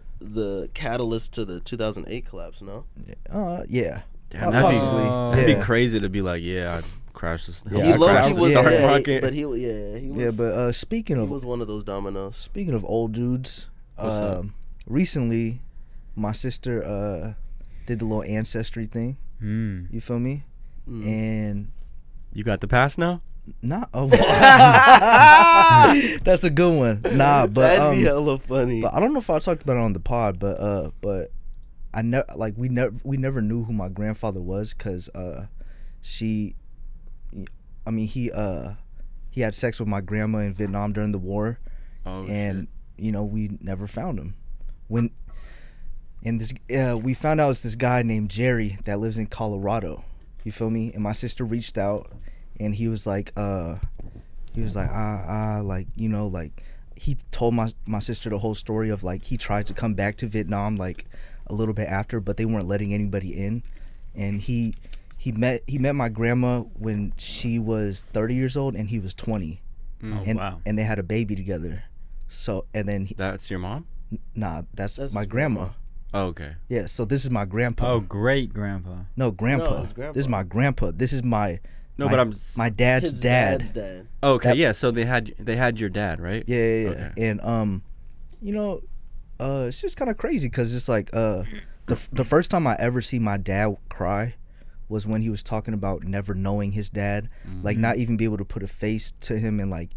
catalyst to the 2008 collapse. No. Yeah. Damn, that'd be crazy to be like, I crashed this. He was. Speaking of, he was one of those dominoes. Speaking of old dudes, recently, my sister did the little ancestry thing. You feel me? And you got the pass now? Nah. Oh, that's a good one. Nah, but that'd be hella funny. But I don't know if I talked about it on the pod, but I never we never knew who my grandfather was, because he had sex with my grandma in Vietnam during the war, and we never found him. We found out it's this guy named Jerry that lives in Colorado. You feel me? And my sister reached out, and he was like, he told my sister the whole story of like he tried to come back to Vietnam like a little bit after, but they weren't letting anybody in, and he met my grandma when she was 30 years old and he was 20. Wow. And they had a baby together. So, and then that's your mom? Nah, that's my grandma. Oh, okay. Yeah, so this is my grandpa. Oh, great grandpa. No, grandpa. This is my grandpa. This is my my dad's dad. Oh, okay, so they had your dad, right? Yeah. Okay. And it's just kind of crazy because it's like the first time I ever see my dad cry was when he was talking about never knowing his dad, like not even be able to put a face to him, and like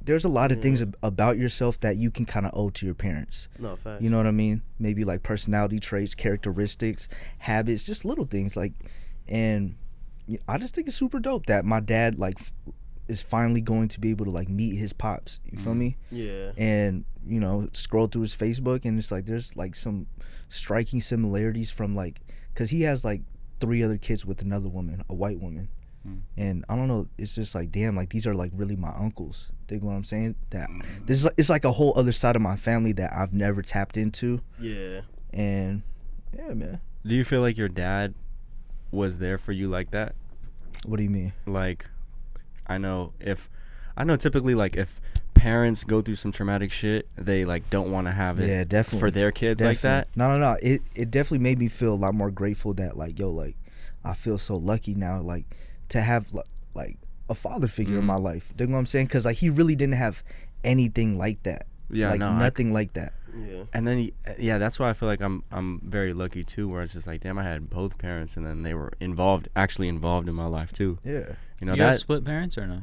there's a lot of things about yourself that you can kind of owe to your parents. No, facts. You know what I mean? Maybe like personality traits, characteristics, habits, just little things like, and I just think it's super dope that my dad like is finally going to be able to like meet his pops. You feel me? Yeah. And scroll through his Facebook, and it's like there's like some striking similarities from like, because he has like 3 other kids with another woman, a white woman. And I don't know, it's just like, damn, like these are like really my uncles. Dig what I'm saying? That this is it's like a whole other side of my family that I've never tapped into. Yeah. And yeah, man. Do you feel like your dad was there for you like that? What do you mean? Like, I know typically like if parents go through some traumatic shit, they like don't want to have it definitely for their kids like that. No. It definitely made me feel a lot more grateful that like, I feel so lucky now, like, to have like a father figure in my life. You know what I'm saying? Because like he really didn't have anything like that. Yeah, like nothing like that. Yeah. And then that's why I feel like I'm very lucky too, where it's just like, damn, I had both parents, and then they were actually involved in my life too. Yeah. You have split parents or no?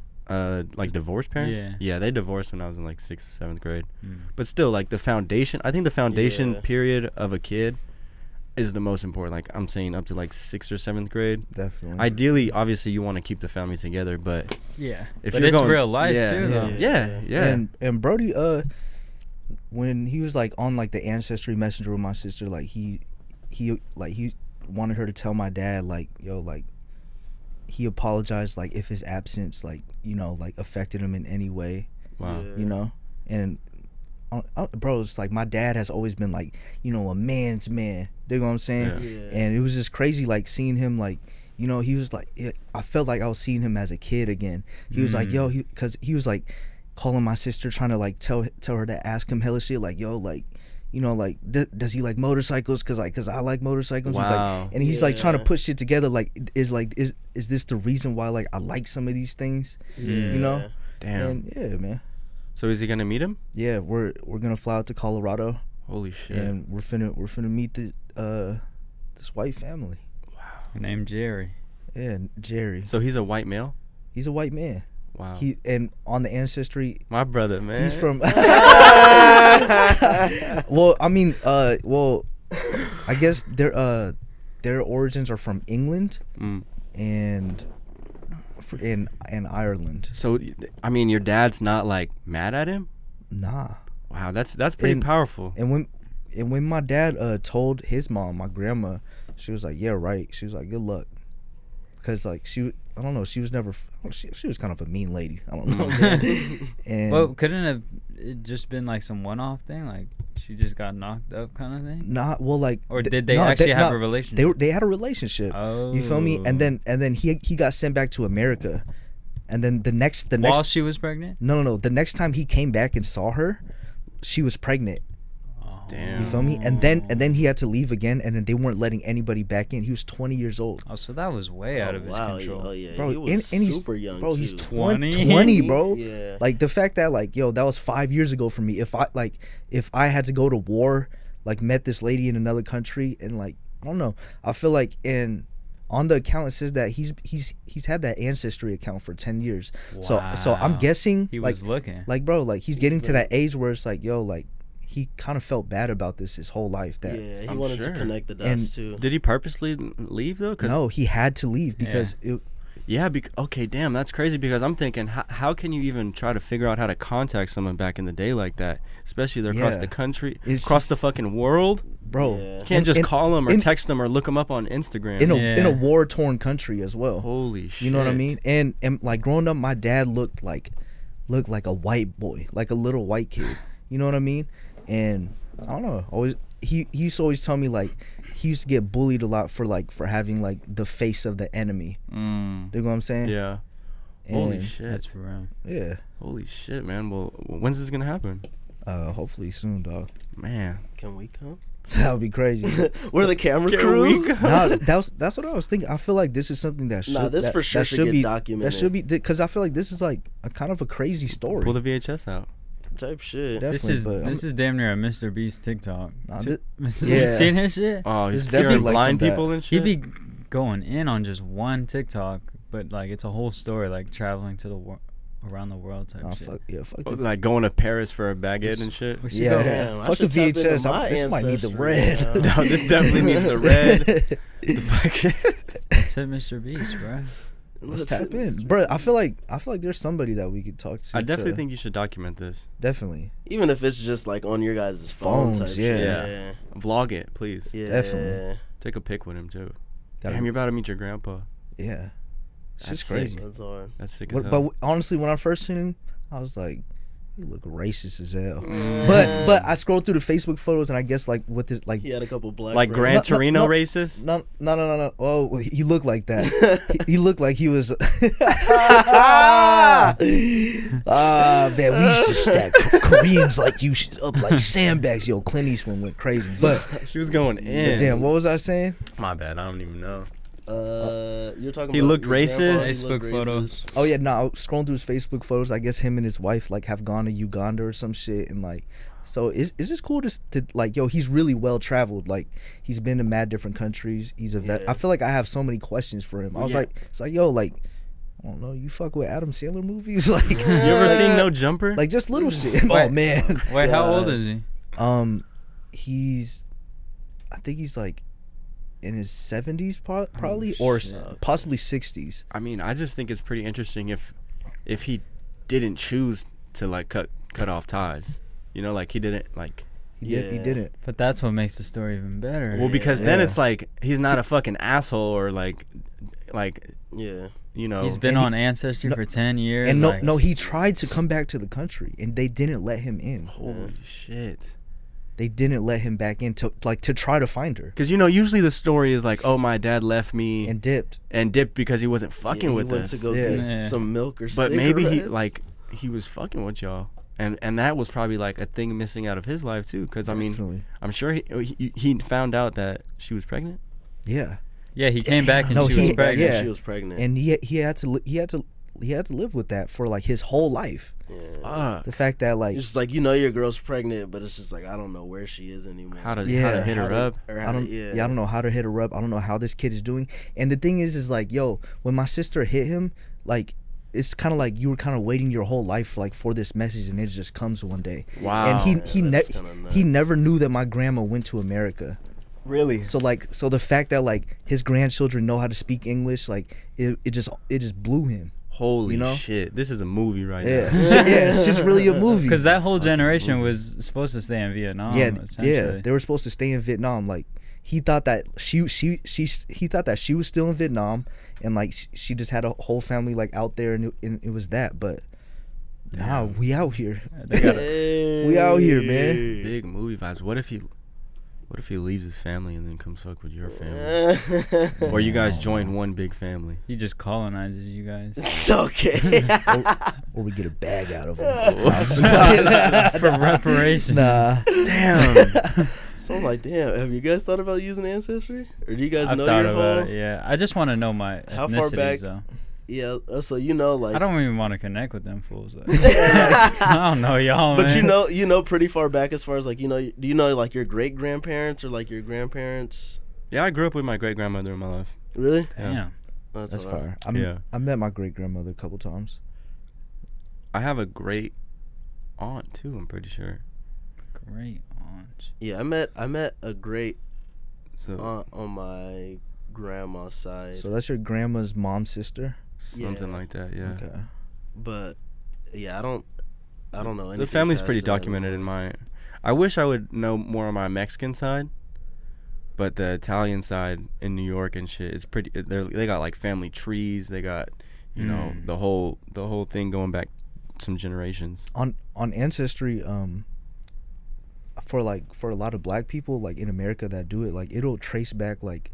Like divorced parents? Yeah, they divorced when I was in like 6th, 7th grade. But still, like the foundation, I think the foundation period of a kid is the most important. Like I'm saying up to like 6th or 7th grade. Definitely. Ideally, obviously you want to keep the family together, but if it's real life too though. Yeah. And Brody, when he was like on like the ancestry messenger with my sister, like he wanted her to tell my dad like, like he apologized like if his absence like like affected him in any way. Wow. And bro, it's like my dad has always been like a man's man. You know what I'm saying? Yeah. And it was just crazy like seeing him like he was like I felt like I was seeing him as a kid again. He was like because he was like calling my sister, trying to like tell her to ask him hella shit like like you know, like, does he like motorcycles? Cause I like motorcycles. He's Wow. like, and he's like trying to put shit together. Like, is this the reason why like I like some of these things? You know? Damn. And yeah, man. So is he gonna meet him? Yeah, we're gonna fly out to Colorado. Holy shit. And we're finna meet this white family. Wow. Named Jerry. Yeah, Jerry. So he's a white male? He's a white man. Wow. And on the ancestry, My brother, man. he's from. Well, I mean, I guess their origins are from England and Ireland. So, I mean, your dad's not like mad at him? Nah. Wow, that's pretty powerful. And when my dad told his mom, my grandma, she was like, "Yeah, right." She was like, "Good luck," because like I don't know, she was never. She was kind of a mean lady. I don't know. And Well, couldn't have it just been like some one-off thing, like she just got knocked up kind of thing? not well, like, Or did they actually have a relationship? They had a relationship. Oh, You feel me? And then he got sent back to America, and then the next while she was pregnant. no, the next time he came back and saw her, she was pregnant. Damn. You feel me? And then he had to leave again, and then they weren't letting anybody back in. He was 20 years old. Oh, so that was way out of his control. Oh yeah, Bro, he was and he's super young. Bro, too. he's 20? 20, bro. Yeah. Like the fact that like, yo, that was 5 years ago for me. If I had to go to war, like met this lady in another country, and like, I don't know. I feel like on the account it says that he's had that ancestry account for 10 years. So I'm guessing He like was looking. like, bro, like he's getting to that age where it's like, yo, like he kind of felt bad about this his whole life. That he I'm wanted sure. to connect the dots too. Did he purposely leave though? no, he had to leave because Okay, damn, that's crazy because I'm thinking, how can you even try to figure out how to contact someone back in the day like that? Especially they're across the country, across the fucking world. bro, Yeah. You can't just call them or in- text them or look them up on Instagram. in a war torn country as well. Holy shit. You know what I mean? And like growing up, my dad looked like a white boy, like a little white kid. You know what I mean? And I don't know. He used to always tell me like he used to get bullied a lot for having like the face of the enemy. You know what I'm saying? Yeah. And Holy shit. That's for real. Yeah. Holy shit, man. Well, when's this gonna happen? Hopefully soon, dog. Man. Can we come? That would be crazy. We're the camera Can crew. we go? Nah, that's what I was thinking. I feel like this is something that should This for sure that should should get be documented. That should be because I feel like this is like a kind of a crazy story. Pull the VHS out. Type shit. Definitely, This is damn near a Mr. Beast TikTok. Nah, Mr. yeah. Beast seen his shit? Oh, he's It's definitely curing like blind some people bad- and He shit. be going in on just one TikTok, but like it's a whole story, like traveling to around the world type Nah, shit. fuck Oh, the like going to Paris for a baguette and shit. We should yeah, go. Damn, I fuck the should tap into VHS. my This might need the ancestry, red. yeah. No, this definitely needs the red. The fucking Let's hit Mr. Beast, bro. Let's tap in, bro. I feel like there's somebody that we could talk to. I definitely think you should document this. definitely. Even if it's just like on your guys' phone type Phones, shit. yeah. Yeah. Vlog it, please. Yeah. Definitely. Take a pic with him too. Gotta- Damn, you're about to meet your grandpa. Yeah, it's That's just crazy. That's hard. That's sick as But, hell. honestly, when I first seen him, I was like, "You look racist as hell." Mm. But I scrolled through the Facebook photos, and I guess like with this like He had a couple black. Like brothers. Gran No, Torino no. racist? no. Oh, he looked like that. he looked like he was. Man, we used to stack Koreans like you up like sandbags. Yo, Clint Eastwood went crazy. But He was going in. damn, what was I saying? My bad. I don't even know. You're talking. He about looked your grandpa, racist? he looked Facebook photos. racist. Oh yeah, no. I was scrolling through his Facebook photos. I guess him and his wife like have gone to Uganda or some shit, and like, so is this cool to like, yo, he's really well traveled. Like, he's been to mad different countries. He's a vet. Yeah. I feel like I have so many questions for him. I was Yeah. like, it's like, yo, like, I don't know, you fuck with Adam Sandler movies, like, You ever seen No Jumper? like just little shit. Oh Wait. man, Wait, how Yeah. old is he? I think he's like in his 70s probably, Oh, or shit. possibly 60s. I mean, I just think it's pretty interesting if he didn't choose to like cut off ties. You know, like he didn't like. He Yeah. didn't. But that's what makes the story even better. Well, because then Yeah. it's like he's not a fucking asshole or like Yeah. you know. He's been and he- on Ancestry no- for 10 years. And like, no, he tried to come back to the country, and they didn't let him in. Holy shit. They didn't let him back in to try to find her, Because, you know, usually the story is like, oh, my dad left me and dipped. and dipped because he wasn't fucking Yeah, with he went us. to go Yeah. get Yeah. some milk or But maybe cigarettes. he was fucking with y'all. And that was probably like a thing missing out of his life too, because I mean, Definitely. I'm sure he found out that she was pregnant. Yeah. Yeah, he came back and No, she was he- pregnant. yeah. She was pregnant. And he had to live with that for like his whole life. Yeah. The fact that like It's just like, you know your girl's pregnant, but it's just like, I don't know where she is anymore. How to Yeah. hit her up. Or I how don't to, I don't know how to hit her up. I don't know how this kid is doing. And the thing is like, yo, when my sister hit him, like it's kind of like you were kind of waiting your whole life like for this message, and it just comes one day. Wow. And that's kinda nuts. he never knew that my grandma went to America. Really? So the fact that like his grandchildren know how to speak English, like it just blew him. Holy You know? shit! This is a movie right Yeah, now. yeah, it's just really a movie. Because that whole generation was supposed to stay in Vietnam. yeah, essentially. they were supposed to stay in Vietnam. Like he thought that he thought that she was still in Vietnam, and like she just had a whole family like out there, and it was that. But nah, we out here. They got We out here, man. Big movie vibes. What if he leaves his family and then comes fuck with your family, or you guys join one big family? He just colonizes you guys Okay. Or we get a bag out of him. for reparations. Nah. Damn. So I'm like, damn, have you guys thought about using Ancestry? Or do you guys I've know thought your about whole... it. Yeah, I just want to know my How far back- ethnicities though. Yeah, so you know, like... I don't even want to connect with them fools. I don't know y'all, But man. you know pretty far back as far as like, do you know like your great grandparents or like your grandparents? Yeah, I grew up with my great grandmother in my life. Really? Damn. Oh, That's alright. fire. I met my great grandmother a couple times. I have a great aunt too. I'm pretty sure. Great aunt. Yeah, I met a great So aunt on my grandma's side. So that's your grandma's mom's sister. something yeah. like that. Yeah. Okay. But yeah, I don't know anything. The family's past pretty that. documented in my. I wish I would know more on my Mexican side, but the Italian side in New York and shit is pretty. They got like family trees. They got, you know, the whole thing going back some generations. On Ancestry, for a lot of black people like in America that do it, like it'll trace back like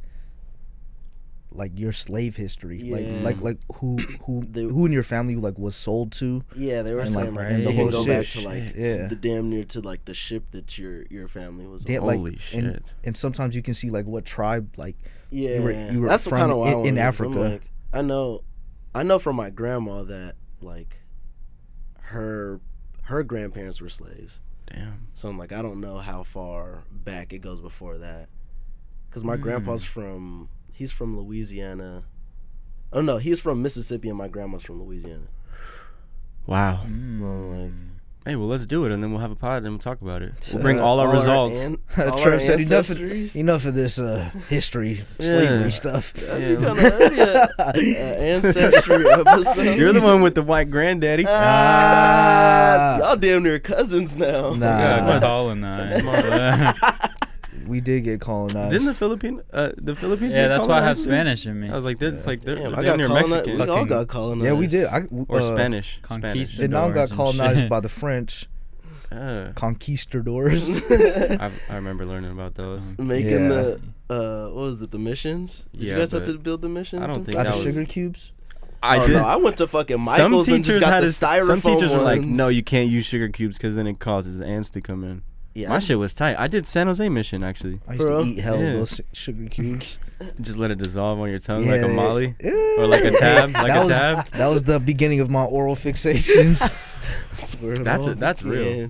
your slave history, Yeah. like who in your family like was sold to. Yeah, they were And, saying like, like and the they whole can go back shit. to like Yeah. the damn near to like the ship that your family was on. Yeah, like, Holy shit! And sometimes you can see like what tribe like Yeah, you were that's from kind of why in Africa. Like, I know from my grandma that like her grandparents were slaves. Damn. So I'm like, I don't know how far back it goes before that, because my grandpa's he's from Louisiana. Oh no, he's from Mississippi and my grandma's from Louisiana. Wow. Like, Hey, well, let's do it, and then we'll have a pod and we'll talk about it. We'll bring all our results. Trev said enough of this history slavery stuff. Ancestry episode. You're the one with the white granddaddy. Y'all damn near cousins now. Nah. Colonized. We did get colonized. Didn't the Philippines? Yeah, that's why I have Spanish in me. I was like, that's like they're Damn, I damn got near colonized. Mexican We all got colonized. Yeah, we did. or Spanish. Conquistadors. Vietnam got and colonized shit. by the French Spanish. conquistadors. I remember learning about those. Making Yeah. what was it? The missions? Did Yeah, you guys have but to build the missions? I don't and think stuff? Out that of was- sugar cubes. I Oh, did. no, I went to fucking Some Michael's and just teachers got had the to. styrofoam Some teachers were like, ones. "No, you can't use sugar cubes because then it causes ants to come in." Yeah, My shit was tight. I did San Jose mission actually. I used Bro. to eat hell Yeah. of those sugar cubes. Just let it dissolve on your tongue like a Yeah. molly Yeah. or like a tab, like that a was, tab. That was the beginning of my oral fixations. That's real. Yeah.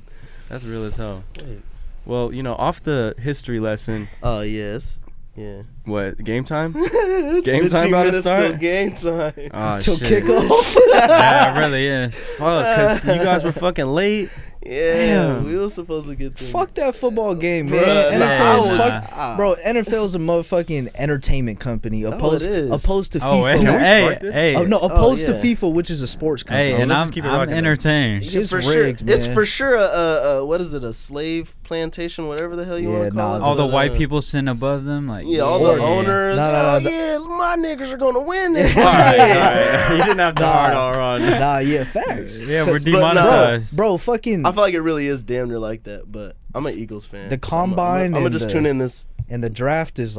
That's real as hell. Wait. Well, you know, off the history lesson, Oh yes. Yeah. what game time? It's Game 15 time about to minutes till start? Game time. Ah, Till shit. kickoff. Yeah, it really is. Fuck, cause you guys were fucking late. Yeah, Damn. we were supposed to get them. Fuck that football game, man. Bruh, NFL's nah. fuck, bro. NFL's a motherfucking entertainment company opposed it is. opposed to Oh, FIFA. hey, we hey, start this? hey, Oh no, opposed yeah. to FIFA, which is a sports company. hey, and let's I'm, just keep it I'm rocking then. entertained. Shit's for rigged, sure. It's man. for sure a what is it? A slave plantation, whatever the hell you Yeah, want to call nah, it. All the But, white people sitting above them, like Yeah, all the Yeah. owners. Nah, yeah, my niggas are gonna win this. All right. You didn't have to Nah. hard R on. Nah, yeah, facts. Yeah, we're But no, demonetized. Bro, fucking I feel like it really is damn near like that, but I'm an Eagles fan. The so I'm combine gonna and just the- tune in this And the draft is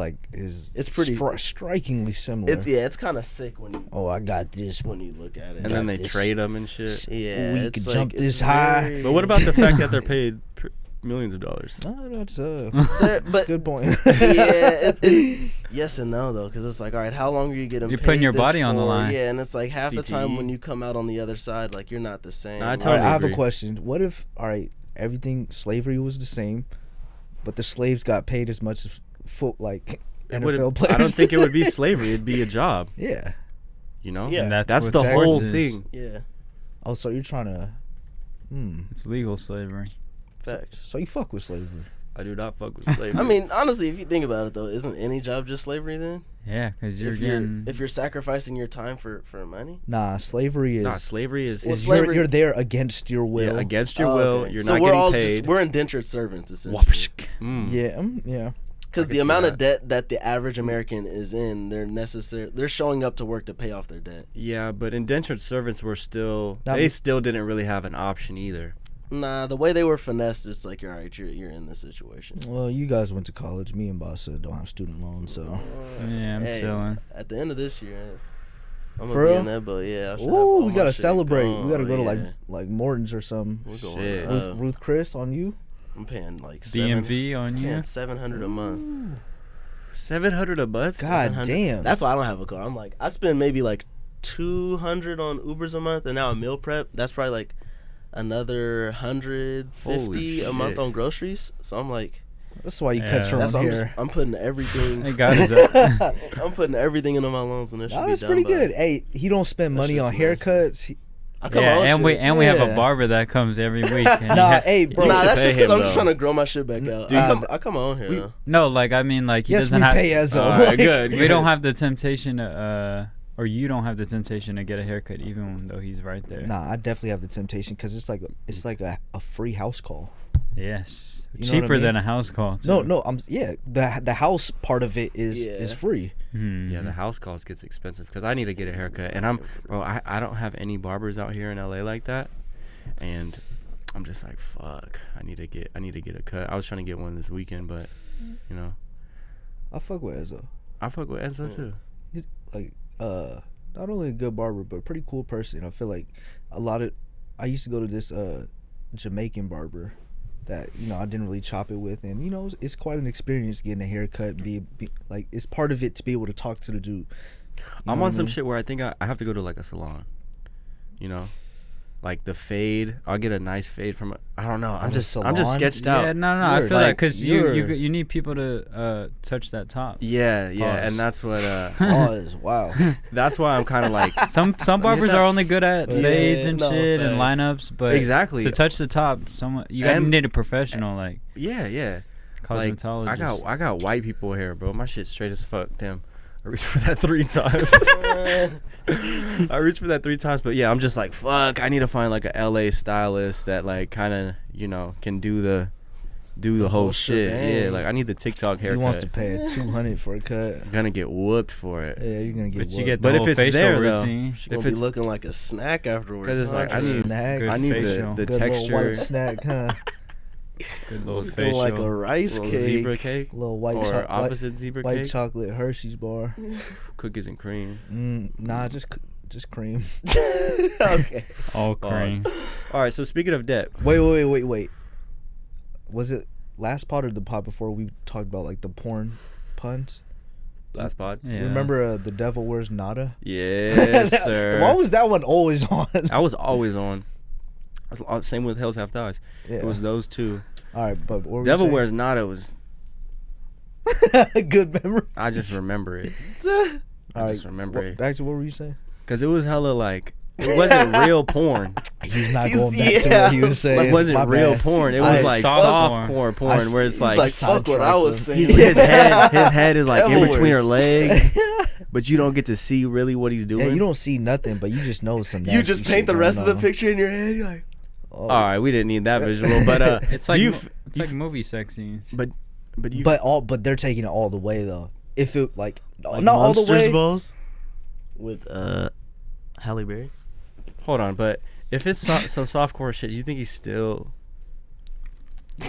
pretty strikingly similar. It's kind of sick when you. Oh, I got this when you look at it. And then they trade them and shit. Yeah, we could jump this high. But what about the fact that they're paid millions of dollars? That's a good point. Yeah, yes and no though, because it's like, all right, how long are you getting? You're paid putting your this body on the for? line. Yeah, and it's like half the time CTE. when you come out on the other side, like you're not the same. I All totally right, I have agree. a question. What if, all right, everything slavery was the same, but the slaves got paid as much as NFL players? I don't think it would be slavery. It'd be a job. Yeah. You know? Yeah. And That's what the sports whole is. thing. Yeah, Oh, so you're trying to. It's legal slavery. facts. So you fuck with slavery. I do not fuck with slavery. I mean, honestly, if you think about it though, isn't any job just slavery then? Yeah, because you're if getting. if you're sacrificing your time for money. Nah, slavery is. Nah, slavery is Well, is slavery- you're there against your will. yeah, against your Oh, will. okay. You're so not we're getting all paid. we're indentured servants essentially. Mm. Yeah. Because I the can see amount of that. debt that the average American is in, they're showing up to work to pay off their debt. Yeah, but indentured servants were still. That They was- still didn't really have an option either. Nah, the way they were finessed, it's like, all right, you're in this situation. Well, you guys went to college. Me and Basa don't have student loans, so. Yeah, I'm chilling. At the end of this year, I'm For gonna be real? in that boat. Yeah. I should have Ooh, all we my gotta shit celebrate. gone. We gotta go to Yeah. like Morton's or something. We're going, Shit. Ruth Chris on you. I'm paying like DMV on you. $700 a month. $700 a month. God 700. damn. That's why I don't have a car. I'm like, I spend maybe like $200 on Ubers a month, and now a meal prep. That's probably like another $150 Holy a month shit. on groceries. So I'm like, That's why you Yeah. cut your that's own why hair. I'm putting everything. Hey, God is up. I'm putting everything into my loans, and it should Nah, be that's done pretty by- good. Hey, he don't spend That money on shit's nice. haircuts. I come Yeah, on, and we have a Yeah. barber that comes every week. And Nah, hey, bro. Nah, that's pay just because him, I'm just though. trying to grow my shit back out. Dude, I come on here. though. No, like I mean, like he Yes, doesn't we have. pay as a. Alright, good. We don't have the temptation to, or you don't have the temptation to get a haircut, even though he's right there. Nah, I definitely have the temptation because it's like a free house call. Yes, You know what I cheaper mean? than a house call. Too. No, the house part of it is free. Hmm. Yeah, the house calls gets expensive because I need to get a haircut, and I don't have any barbers out here in LA like that, and I'm just like, fuck, I need to get a cut. I was trying to get one this weekend, but you know, I fuck with Ezzo. I fuck with Enzo too. He's like not only a good barber but a pretty cool person. I feel like I used to go to this Jamaican barber that I didn't really chop it with, and it's quite an experience getting a haircut. Be like, it's part of it to be able to talk to the dude. I'm on some shit where I think I have to go to like a salon, like the fade. I'll get a nice fade from I don't know. I'm just salon? sketched out. Yeah, no, I You're feel like- like because you're- you need people to touch that top. Yeah, Pause. and that's what Pause. Wow. that's why I'm kind of like Some barbers are only good at Yeah, fades and no, shit and facts. lineups, but exactly. to touch the top, you And- need a professional like Yeah. Like, cosmetologist. I got white people hair, bro. My shit's straight as fuck. Damn. I reached for that 3 times. I reached for that 3 times, but yeah, I'm just like, fuck. I need to find like a LA stylist that like kind of can do the whole whole shit. shebang. Yeah, like I need the TikTok haircut. He wants to pay $200 for a cut. I'm gonna get whooped for it. Yeah, you're gonna get. but you what? get the But if whole it's facial there, though, routine. She gonna If be it's- looking like a snack afterwards. 'Cause it's like, I need- snack. Good I need facial. the Good texture, little white snack, huh? Good little looking facial. like a rice little cake. zebra cake, Little white or opposite zebra white cake, chocolate Hershey's bar. cookies and cream. Nah, just cream. Okay. all cream. All right, so speaking of debt, Wait. Was it last pod or the pod before we talked about like the porn puns? last pod. Yeah. Remember The Devil Wears Nada? Yes, sir. Why was that one always on? I was always on. Same with Hell's Half Thighs. Yeah. It was those two. All right, but what were we Devil saying? Wears Nada was. Good memory. I just remember it. All I just remember it Back to what were you saying? because it was hella like it wasn't real porn. He's not He's- going back to yeah. what he was saying. It wasn't My real bad. porn. It I was like softcore. softcore porn where it's He's like, like, fuck what I was saying. his head is like in Devil between her Wears. legs, but you don't get to see really what he's doing. Yeah, you don't see nothing, but you just know some. You nasty just shit paint the rest of going the on. picture in your head. You're like, Oh. All right, we didn't need that visual, but It's like do you it's like movie sex scenes. but you But they're taking it all the way though. If it like not all the way. Balls with Halle Berry. Oh, hold on, but if it's so softcore shit, you think he's still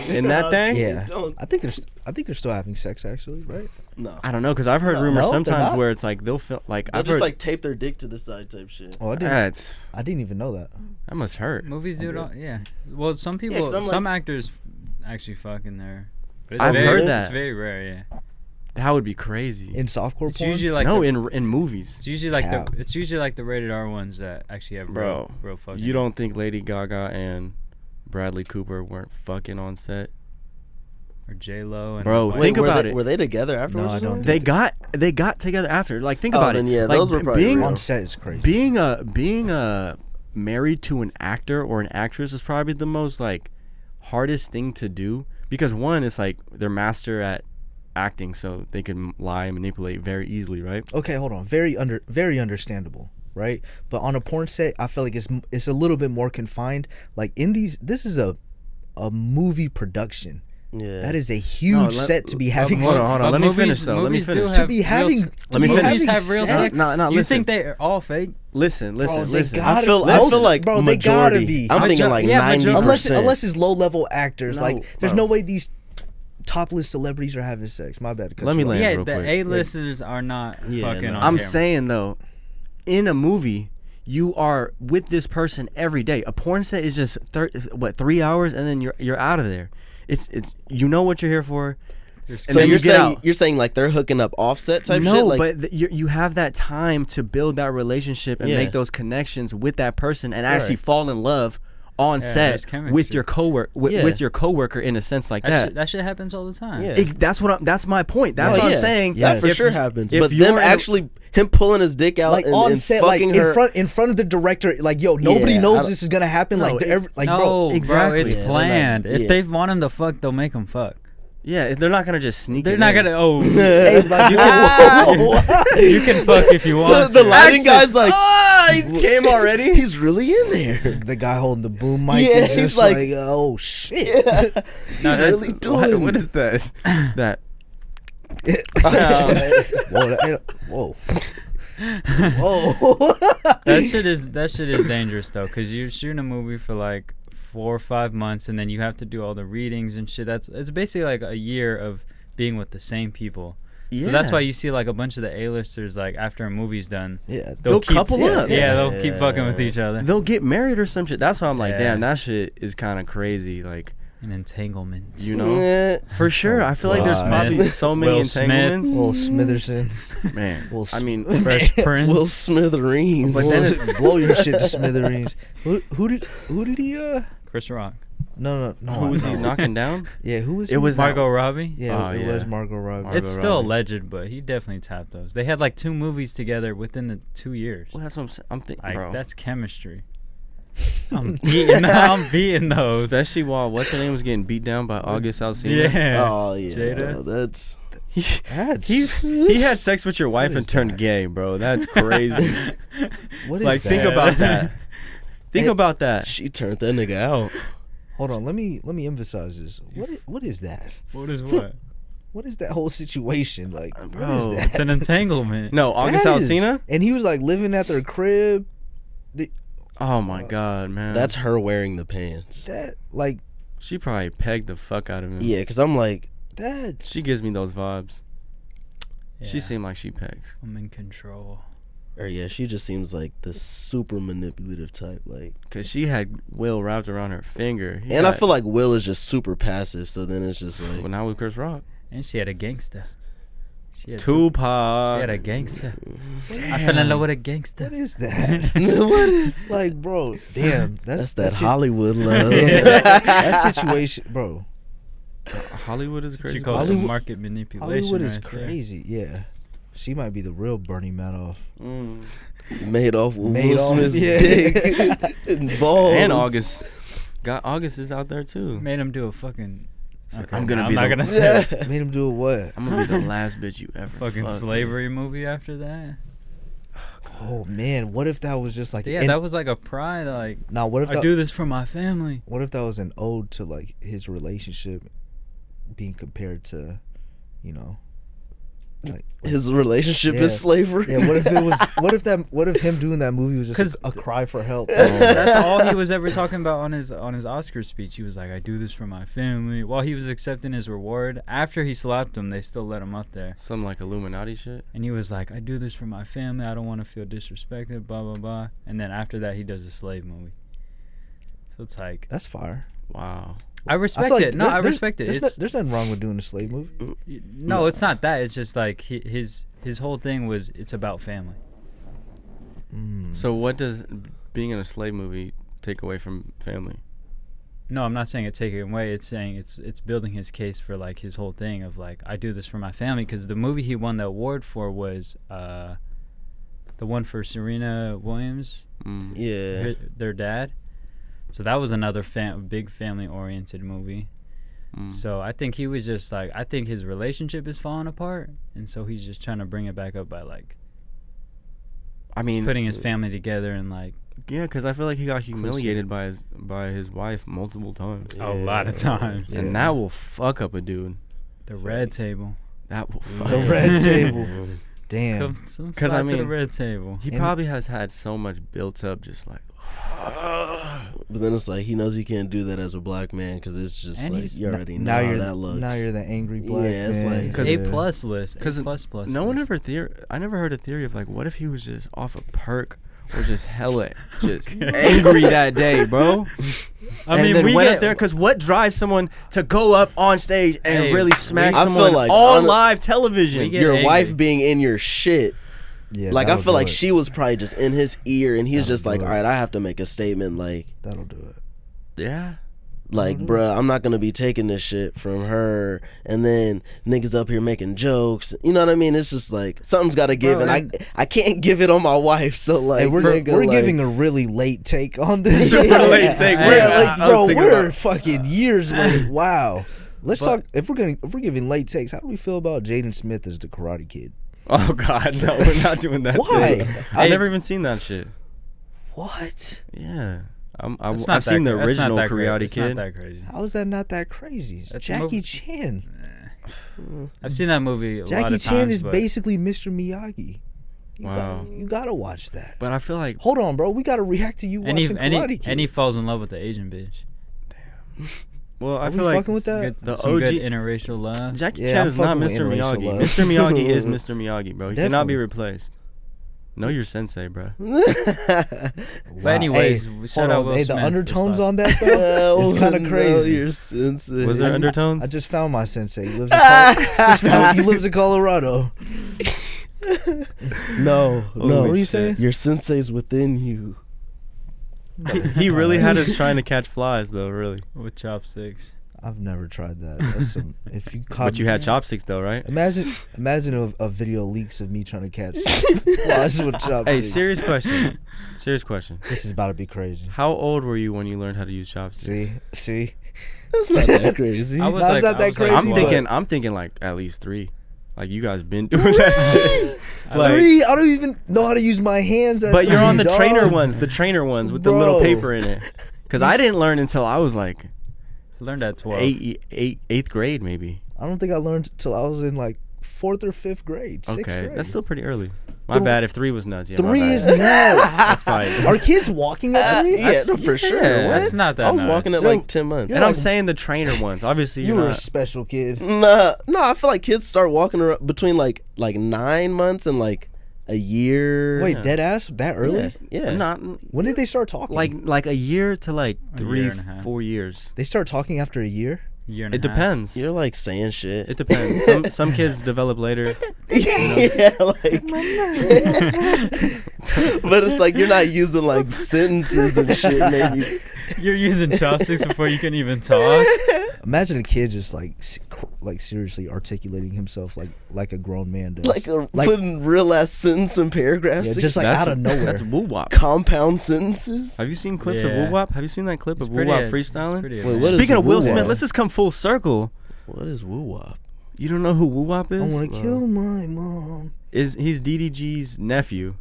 in that thing? Yeah, Don't. I think they're still having sex actually, right? No. I don't know, because I've heard rumors No, they're sometimes not. where it's like they'll feel like They'll I've just heard like tape their dick to the side type shit. Oh, that I didn't even know that. must hurt. Movies do it Okay. all. Yeah. Well, some people, 'cause I'm some actors actually fuck in there. But it's I've very, heard that. It's very rare. Yeah. That would be crazy. In softcore It's porn? usually like No, the, in movies. it's usually like Cap. it's usually like the rated R ones that actually have Bro, real fucking. You don't think Lady Gaga and Bradley Cooper weren't fucking on set? Or J Lo and Bro, White- think were about they, it. Were they together afterwards? No, I or don't something? They got together after. Like, think Oh, about then it. yeah, like, those were probably being real. On set is crazy. being a married to an actor or an actress is probably the most like hardest thing to do, because one, it's like they're master at acting, so they can lie and manipulate very easily, right? Okay, hold on. Very understandable, right? But on a porn set, I feel like it's a little bit more confined. Like this is a movie production. Yeah. That is a huge set to be having. Hold on. But Let me movies- finish though. Let me movies do finish. have To be real having. s- to Let me be finish. Movies having have real sex? sex. No, You listen. think they're all fake? Listen. Bro, they listen. gotta- I feel most- like bro, they majority. gotta be. I'm thinking like Yeah, 90%. Unless it's low level actors. No, like there's bro. no way these topless celebrities are having sex. My bad. to cut Let me you off. land Yeah, real the quick. A-listers are not Yeah, fucking no. on I'm camera. saying though, in a movie, you are with this person every day. A porn set is just 3 hours, and then you're out of there. It's you know what you're here for. And So then you're you get saying out. you're saying like they're hooking up offset type No, shit? Like, but you have that time to build that relationship and Yeah. make those connections with that person and actually Right. fall in love on there's set chemistry. with your Yeah. with your coworker in a sense like that. That shit happens all the time. Yeah. That's my point. That's Oh, what I'm yeah. saying. Yeah. that for If- sure happens. if But you're them in a- actually him pulling his dick out Like and, on and set, like fucking her. in front of the director, like yo, nobody Yeah, I knows don't- this is gonna happen. No, Like, like no, bro, exactly. bro, it's Yeah, they're not- planned. If yeah. they want them to fuck, they'll make them fuck. Yeah, they're not gonna just sneak. They're it not in. gonna. Oh, hey, like, you whoa. you can fuck if you want the to. lighting guy's like, he came already. He's really in there. The guy holding the boom mic Yeah, is he's just like- like, oh shit. Yeah. No, He's that's- really doing. What is that? That Whoa. Whoa. that shit is dangerous though, cause you're shooting a movie for like 4 or 5 months, and then you have to do all the readings and shit. It's basically like a year of being with the same people. yeah. So that's why you see like a bunch of the A-listers, like after a movie's done, Yeah. They'll couple up. Yeah, they'll keep Yeah. fucking with each other. they'll get married or some shit. That's why I'm like, Yeah. damn, that shit is kind of crazy. Like, An entanglement. you know, Yeah. for sure. I feel like there's God. probably so many Will Smith. entanglements. Little Smitherson. Man, Will I mean, Fresh Prince. Will Smithereens. But then blow your shit to smithereens. Who did he Chris Rock. No. who was he knocking down? Yeah, who was It was that- Margot Robbie. Yeah, Oh, it yeah. was Margot Robbie. Margot It's still Robbie. alleged, but he definitely tapped those. They had like 2 movies together within the 2 years. Well, that's what I'm saying. I'm thinking, Like, bro. that's chemistry. I'm beating those. Especially while what's her name was getting beat down by August Alsina. Yeah. Oh yeah, Jada. that's He had sex with your wife What and is turned that? gay, bro. That's crazy. What is Like, that? think about that. Think Hey, about that. she turned that nigga out. Hold on, let me emphasize this. What is that? What is what? What is that whole situation? Like, what Bro, is that? It's an entanglement. No, August That is- Alsina. And he was like living at their crib. Oh my god, man. That's her wearing the pants. That like She probably pegged the fuck out of him. Yeah, because I'm like, that's She gives me those vibes. Yeah, She seemed like she pegs. I'm in control. or yeah, she just seems like the super manipulative type. Like, Cause she had Will wrapped around her finger. He and I got- feel like Will is just super passive. So then it's just like, well, now with Chris Rock, And she had a gangster. She had Tupac. She had a gangster. I fell in love with a gangster. what is that? what is? Like, bro, damn, That's that shit- Hollywood love. that situation, bro. Hollywood is She crazy. calls Hollywood- some market manipulation. Hollywood is right there. crazy. Yeah, she might be the real Bernie Madoff. Mm. Made off with Made Will off, Smith's yeah. dick and balls. And August. August is out there too. Made him do a fucking. Okay, I'm gonna I'm be not the- gonna say it. Yeah. Made him do a what? I'm gonna be the last bitch you ever Fucking fucked slavery movie after that. Oh man, what if that was just like? Yeah, and- that was like a pride. Like, Now, what if I that, do this for my family. what if that was an ode to like his relationship being compared to, you know, Like, his relationship is slavery. Yeah, what if him doing that movie was just a cry for help? That's all he was ever talking about on his Oscar speech. He was like, I do this for my family. While he was accepting his reward, after he slapped him, they still let him up there. Some like Illuminati shit. And he was like, I do this for my family. I don't want to feel disrespected, blah, blah, blah. And then after that, he does a slave movie. So it's like... That's fire. Wow. I respect it. No, I respect it. There's nothing wrong with doing a slave movie. No, it's not that. It's just like his whole thing was it's about family. So what does being in a slave movie take away from family? No, I'm not saying it taking away. It's saying it's building his case for like his whole thing of like I do this for my family, because the movie he won the award for was the one for Serena Williams. Yeah, their dad. So that was another big family-oriented movie. So I think he was just like, I think his relationship is falling apart, and so he's just trying to bring it back up by like, I mean, putting his family together and like. Yeah, because I feel like he got humiliated by his wife multiple times. Yeah. A lot of times. And that will fuck up a dude. The red table. That will fuck the red table. Damn. Because I mean, the red table. He probably has had so much built up, just like. But then it's like he knows he can't do that as a black man, because it's just and like you already know how that looks. Now you're the angry black man. It's like A+ list. Because no one ever I never heard a theory of like, what if he was just off a perk or just hella just angry that day, bro? I mean, we went up there, because what drives someone to go up on stage and really smack someone like on live television? Your angry. Wife being in your shit. Yeah, like I feel like she was probably just in his ear, and he's just like, all right, I have to make a statement. Like that'll do it. Yeah. Like, bruh, I'm not gonna be taking this shit from her, and then niggas up here making jokes. You know what I mean? It's just like something's got to give, and I can't give it on my wife. So like, we're giving a really late take on this. Super late take. We're fucking years late. Wow. Let's talk. If we're giving late takes, how do we feel about Jaden Smith as the Karate Kid? Oh God, no, we're not doing that. Why? I've never even seen that shit. What? Yeah, I've seen the original Karate Kid. It's not that crazy. How is that not that crazy? It's Jackie Chan. I've seen that movie a lot of times. Jackie Chan is basically Mr. Miyagi. Wow. You gotta watch that. But I feel like, hold on, bro, we gotta react to you watching Karate Kid. And he falls in love with the Asian bitch. Damn. Well, I feel like fucking with that. The OG good interracial love. Jackie Chan is not Mr. Miyagi. Love. Mr. Miyagi is Mr. Miyagi, bro. He cannot be replaced. Know your sensei, bro. Wow. But anyways, shout out Will Smith. The undertones on that though, it's kind of crazy. Your sensei. Was there undertones? I just found my sensei. He lives in Colorado. No. What are you saying? Your sensei's within you. He really had us trying to catch flies, though. Really, with chopsticks. I've never tried that. If you but you had chopsticks, though, right? Imagine a video leaks of me trying to catch flies with chopsticks. Hey, serious question. This is about to be crazy. How old were you when you learned how to use chopsticks? See, that's not that crazy. I'm thinking like at least 3. Like, you guys been doing that shit. Like, 3? I don't even know how to use my hands. But you're on the trainer ones with the little paper in it. Because I didn't learn until I was like, I learned at 12. 8th grade, maybe. I don't think I learned till I was in like 4th or 5th grade. 6th grade. That's still pretty early. My bad if 3 was nuts. Yeah, 3 is nuts. That's fine. Are kids walking at 3? Yeah, for sure. That's not that. I was walking at like 10 months. And I'm saying the trainer ones. Obviously, you were a special kid. No, I feel like kids start walking around between like 9 months and like a year. Wait, dead ass? That early? Yeah. When did they start talking? Like a year to like 3-4 years. They start talking after a year? It depends. You're like saying shit. It depends. Some kids develop later. Yeah, like. But it's like you're not using like sentences and shit. Maybe you're using chopsticks before you can even talk. Imagine a kid just like seriously articulating himself like a grown man does. Like putting real ass sentences and paragraphs. Yeah, just like out of nowhere. That's woo wop. Compound sentences. Have you seen clips of woo wop? Have you seen that clip of woo wop freestyling? Wait, speaking of Will Smith, let's just come full circle. What is woo wop? You don't know who woo wop is? I want to kill my mom. He's DDG's nephew.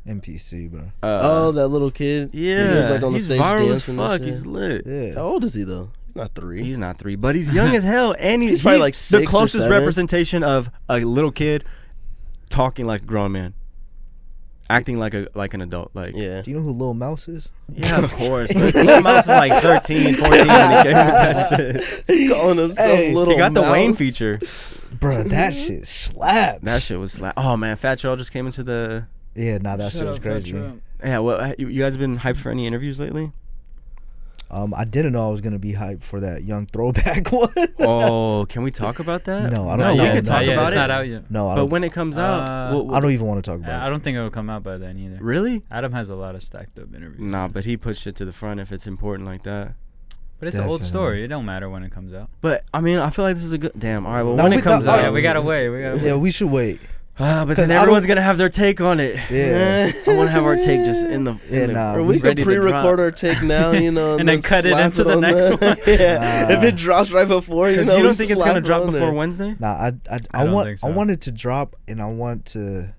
NPC, bro. That little kid. Yeah, he was like on the stage viral dancing. as fuck. He's lit. Yeah. How old is he though? Not 3. He's not 3, but he's young as hell, and he's probably like 6 the closest or 7. representation of a little kid talking like a grown man, acting like an adult. Like, Yeah. Do you know who Lil Mouse is? yeah, of course. But Lil Mouse was like 13, 14 when he came with that shit. He calling himself Little He got the Mouse. Wayne feature. Bro, that shit slaps. That shit was oh man, Fat Joe just came into the. Yeah, nah, that shit was crazy. Yeah, well, you guys been hyped for any interviews lately? I didn't know I was gonna be hyped for that Young Throwback one. Oh, can we talk about that? No, I don't. No, we you can talk about it's it. not out yet. No, I But don't. when it comes out, I don't even want to talk about I it. don't think it'll come out by then either. Really? Adam has a lot of stacked up interviews. Nah, but he pushed it to the front if it's important like that. But it's an old Definitely. story. It don't matter when it comes out. But I mean, I feel like this is a good. Damn. All right. Well, No, when we- it comes no, out, Yeah, we gotta wait. Yeah, we should wait. But 'Cause then I everyone's don't- gonna have their take on it. Yeah. I want to have our take just in the. Yeah, nah. Or we could ready to pre-record drop. our take now, you know, And then cut it slap into the on next the- one. Yeah, if it drops right before, you 'Cause know, you we don't think it's slap gonna it drop on before there. Wednesday? Nah, I don't want think so. I want it to drop, and I want to.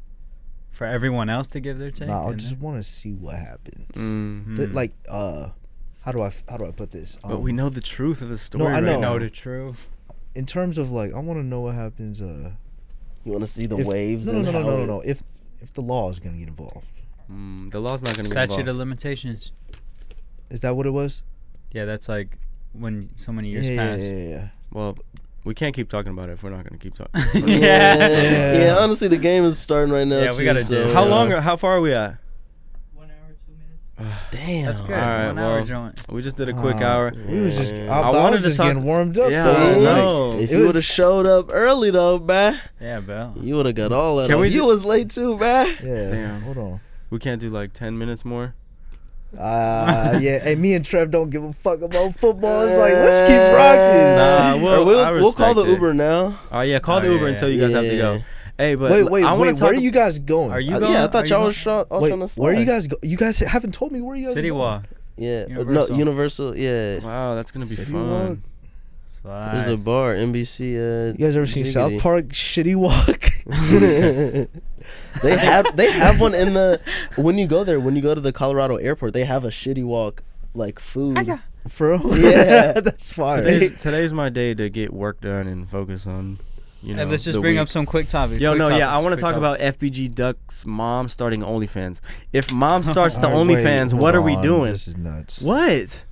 For everyone else to give their take. Nah, I and just then- want to see what happens. Mm. But, like, how do I put this? But we know the truth of the story. I right know. now. know the truth. In terms of like, I want to know what happens. You want to see the If, waves? No, and no, no, how no, no, it- no. If the law is gonna get involved, The law's not gonna be Statute involved. of limitations. is that what it was? Yeah, that's like when so many years Yeah, pass. yeah. Well, we can't keep talking about it if we're not gonna keep talking. Yeah. Yeah, honestly, the game is starting right now. Yeah, we too, gotta so, do it. How long? How far are we at? 1 hour, 2 minutes. Damn. That's good. All right, 1 hour well, joint. We just did a quick hour. We was just. Yeah. I I wanted was to just talk- getting warmed up. Yeah, so, I like, know. If it you was- would have showed up early though, man, Yeah, Bell. you would have got all that. Can off. we You ju- was late too, man. Yeah. Damn. Hold on. We can't do like 10 minutes more. Yeah. Hey, me and Trev don't give a fuck about football. It's like, let's keep rocking. Nah, Or well, I we'll call the respect it. Uber now. Oh yeah, call the Oh, Uber yeah, until you guys have to go. Yeah. Hey, but Wait, I wanna wait. talk Where are you guys going? Are you going? Yeah, I thought Are you y'all going? was shot on Wait, the where you slide. guys go? You guys haven't told me where you guys. City going. Walk. Yeah, Universal. no, Universal. Yeah, Wow, that's gonna be City fun. Walk? Slide. there's a bar, NBC. You guys ever seen Jiggity. South Park? Shitty Walk. they have one in the when you go to the Colorado airport, they have a shitty walk like food. For real? Yeah. That's fire. Today's my day to get work done and focus on, you know. Hey, let's just the bring week. up some quick topics. Yo, quick no, yeah, topics, I want to quick talk topics. about FBG Duck's mom starting OnlyFans. If mom starts the All right, wait, OnlyFans, hold what are we on. doing? This is nuts. What?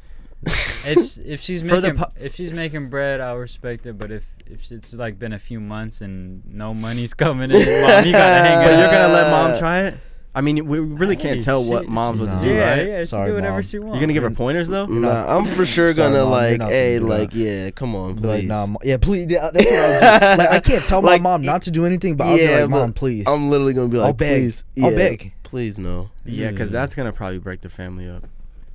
If she's For the making if she's making bread, I'll respect it. But if it's like been a few months and no money's coming in, mom, you gotta hang But it. you're gonna let mom try it? I mean, we really can't Hey, tell what she- mom's she- supposed nah. to do, Yeah, right? yeah, she Sorry, do whatever Mom. she wants. You're gonna give her pointers though? Nah, I'm for sure Sorry, gonna Mom, you're like, not hey, gonna do like, yeah, come on, Be please. like, nah, yeah, please. Yeah, that's what I'll do. Like, I can't tell my Like, mom not to do anything, but I'll be yeah, like, Mom, but please. I'm literally gonna be like, I'll beg. please, I'll yeah, beg. please, no. Yeah, because that's gonna probably break the family up.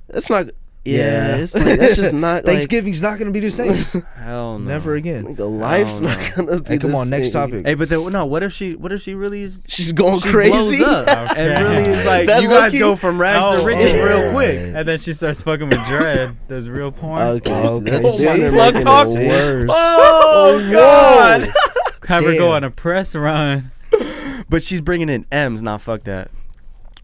It's not. Yeah, Yeah. it's like that's just not like. Thanksgiving's not gonna be the same. Hell no. Never again. Like, life's no. not gonna be. Hey, come the on, next same. topic. Hey, but then, no. What if she really is? She's going She crazy. blows up and Okay. really is like, That you guys low-key- go from rags to Oh, riches yeah. real quick. And then she starts fucking with Dread. Does real porn. Okay, Okay. that's See? making Plug it talk. worse. Oh God! Have her go Damn. on a press run. But she's bringing in M's. Nah, fuck that.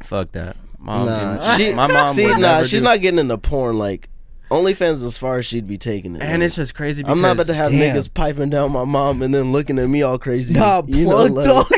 Fuck that. Mom, Nah, my mom. See, would nah, never she's do- not getting into porn. Like, OnlyFans is as far as she'd be taking it. And man. it's just crazy because I'm not about to have damn. niggas piping down my mom and then looking at me all crazy. Nah, You know, plug like- talk.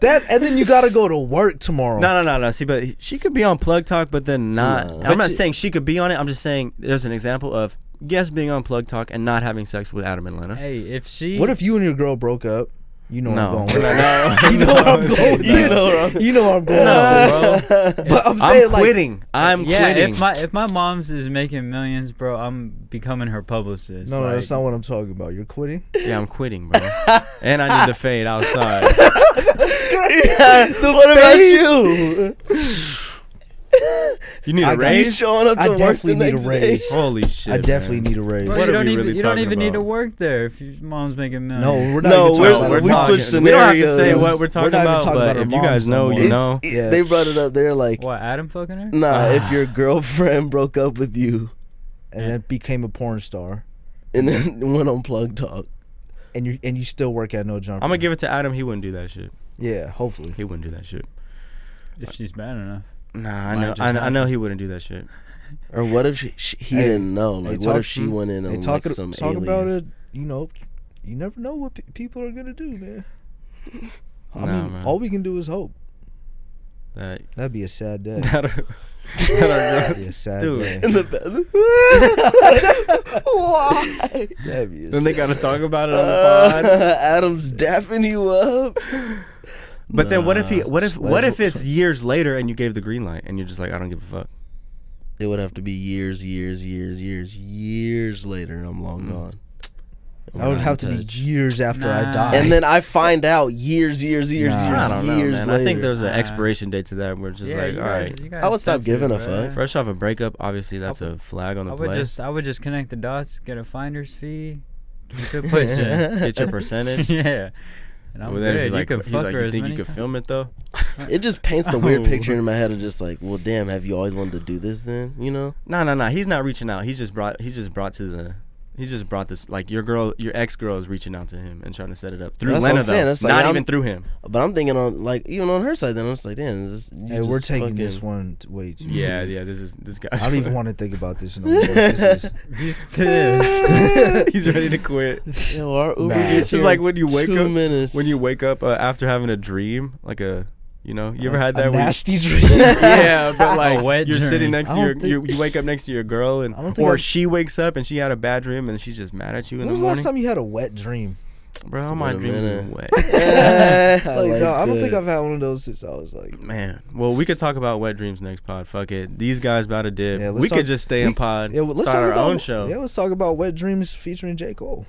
That and then you gotta go to work tomorrow. No. See, but she could be on Plug Talk, but then not. No. I'm But not she- saying she could be on it. I'm just saying there's an example of yes being on Plug Talk and not having sex with Adam and Lena. Hey, if she. What if you and your girl broke up? You know where No. I'm going with No. this. You know where I'm going with No. this. You know where I'm going No, with bro. this. But I'm saying, I'm like, quitting. I'm yeah, quitting. if my mom's is making millions, bro, I'm becoming her publicist. no, like, that's not what I'm talking about. You're quitting? Yeah, I'm quitting, bro. And I need to fade outside. What about you? You need a I got- You raise? showing up to I work definitely the need a next raise. day? Holy shit! I definitely man. need a raise. Bro, What you are don't we even really you don't talking even need to about? work there if your mom's making millions. No, we're not No, even we're- talking about we our mom. switched We don't have to say scenarios. what we're talking not even about, talking but about our if you guys moms know, no you more. know. Yeah. They brought it up. They're like, What, Adam fucking her? nah, if your girlfriend broke up with you And then became a porn star. and then went on Plug Talk. And you still work at No Jumper. I'm gonna give it to Adam. He wouldn't do that shit. Yeah, hopefully. He wouldn't do that shit. If she's bad enough. Nah, I know he wouldn't do that shit. Or what if he didn't know? Like, what if she went in and talk some talk aliens? about it? You know, you never know what people are gonna do, man. I mean, man. all we can do is hope. That'd be a sad day. That'd be a sad Dude. day. In the bed. Why? That'd be a then sad they gotta talk about it on the pod. Adam's dapping you up. But then what if it's years later and you gave the green light and you're just like, I don't give a fuck? It would have to be years later. I'm long gone. That would have to be years after I die. And then I find out years I don't know, man. later. I think there's an expiration date to that where it's just like, all right. I would stop giving a fuck. Fresh off a breakup, obviously that's a flag on the play. I would just connect the dots, get a finder's fee, keep it pushing. Get your percentage. Yeah. And I'm Well, then good. he's like, you can fuck her you as think many you could times. film it though? It just paints a weird picture in my head of just like, well, damn, have you always wanted to do this then? You know? No. He's not reaching out. He just brought this, like, your ex-girl is reaching out to him and trying to set it up through That's Lena, what I'm saying. though. It's like, Not even through him. But I'm thinking on, like, even on her side, then I'm just like, damn, hey, we're taking this one way too. Yeah. This guy. I don't even want to think about this no more. He's pissed. He's ready to quit. Yo, our Uber Nah. gets It's here like when you wake 2 up. minutes. When you wake up after having a dream, like you ever had that? a where you- nasty dream. Yeah, but like wet you're dream. sitting next I to don't your, think- you wake up next to your girl, and I don't think or I've- she wakes up and she had a bad dream and she's just mad at you in When the was the morning. last time you had a wet dream? Bro, all my been a dreams minute. are wet. I don't think I've had one of those since I was like. Man, well, we could talk about wet dreams next pod. Fuck it. These guys about to dip. Yeah, We could just stay in pod. Yeah, let's start talk our about own show. Yeah, let's talk about Wet Dreams featuring J. Cole.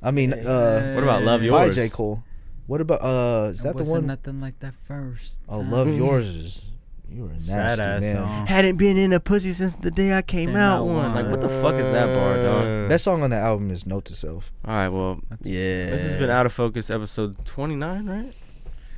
I mean, What about Love by Yours? J. Cole. What about is that the wasn't one? nothing like that first. Oh, Love Yours is. You were a Sad nasty ass man. song. Hadn't been in a pussy since the day I came out one. Like, what the fuck is that bar, dog? That song on the album is Note to Self. All right, well, Yeah. this has been Out of Focus episode 29, right?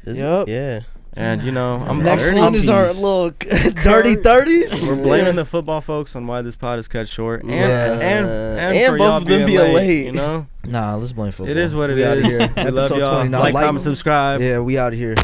Is Yep. it? Yeah. And I'm Next dirty. one is our little dirty 30s. We're blaming the football folks on why this pod is cut short, and And for both y'all of them being late. You know, Nah, let's blame football. it is what it we is. Out of here. We love Episode y'all. 29. Like, comment, subscribe. Yeah, we out of here.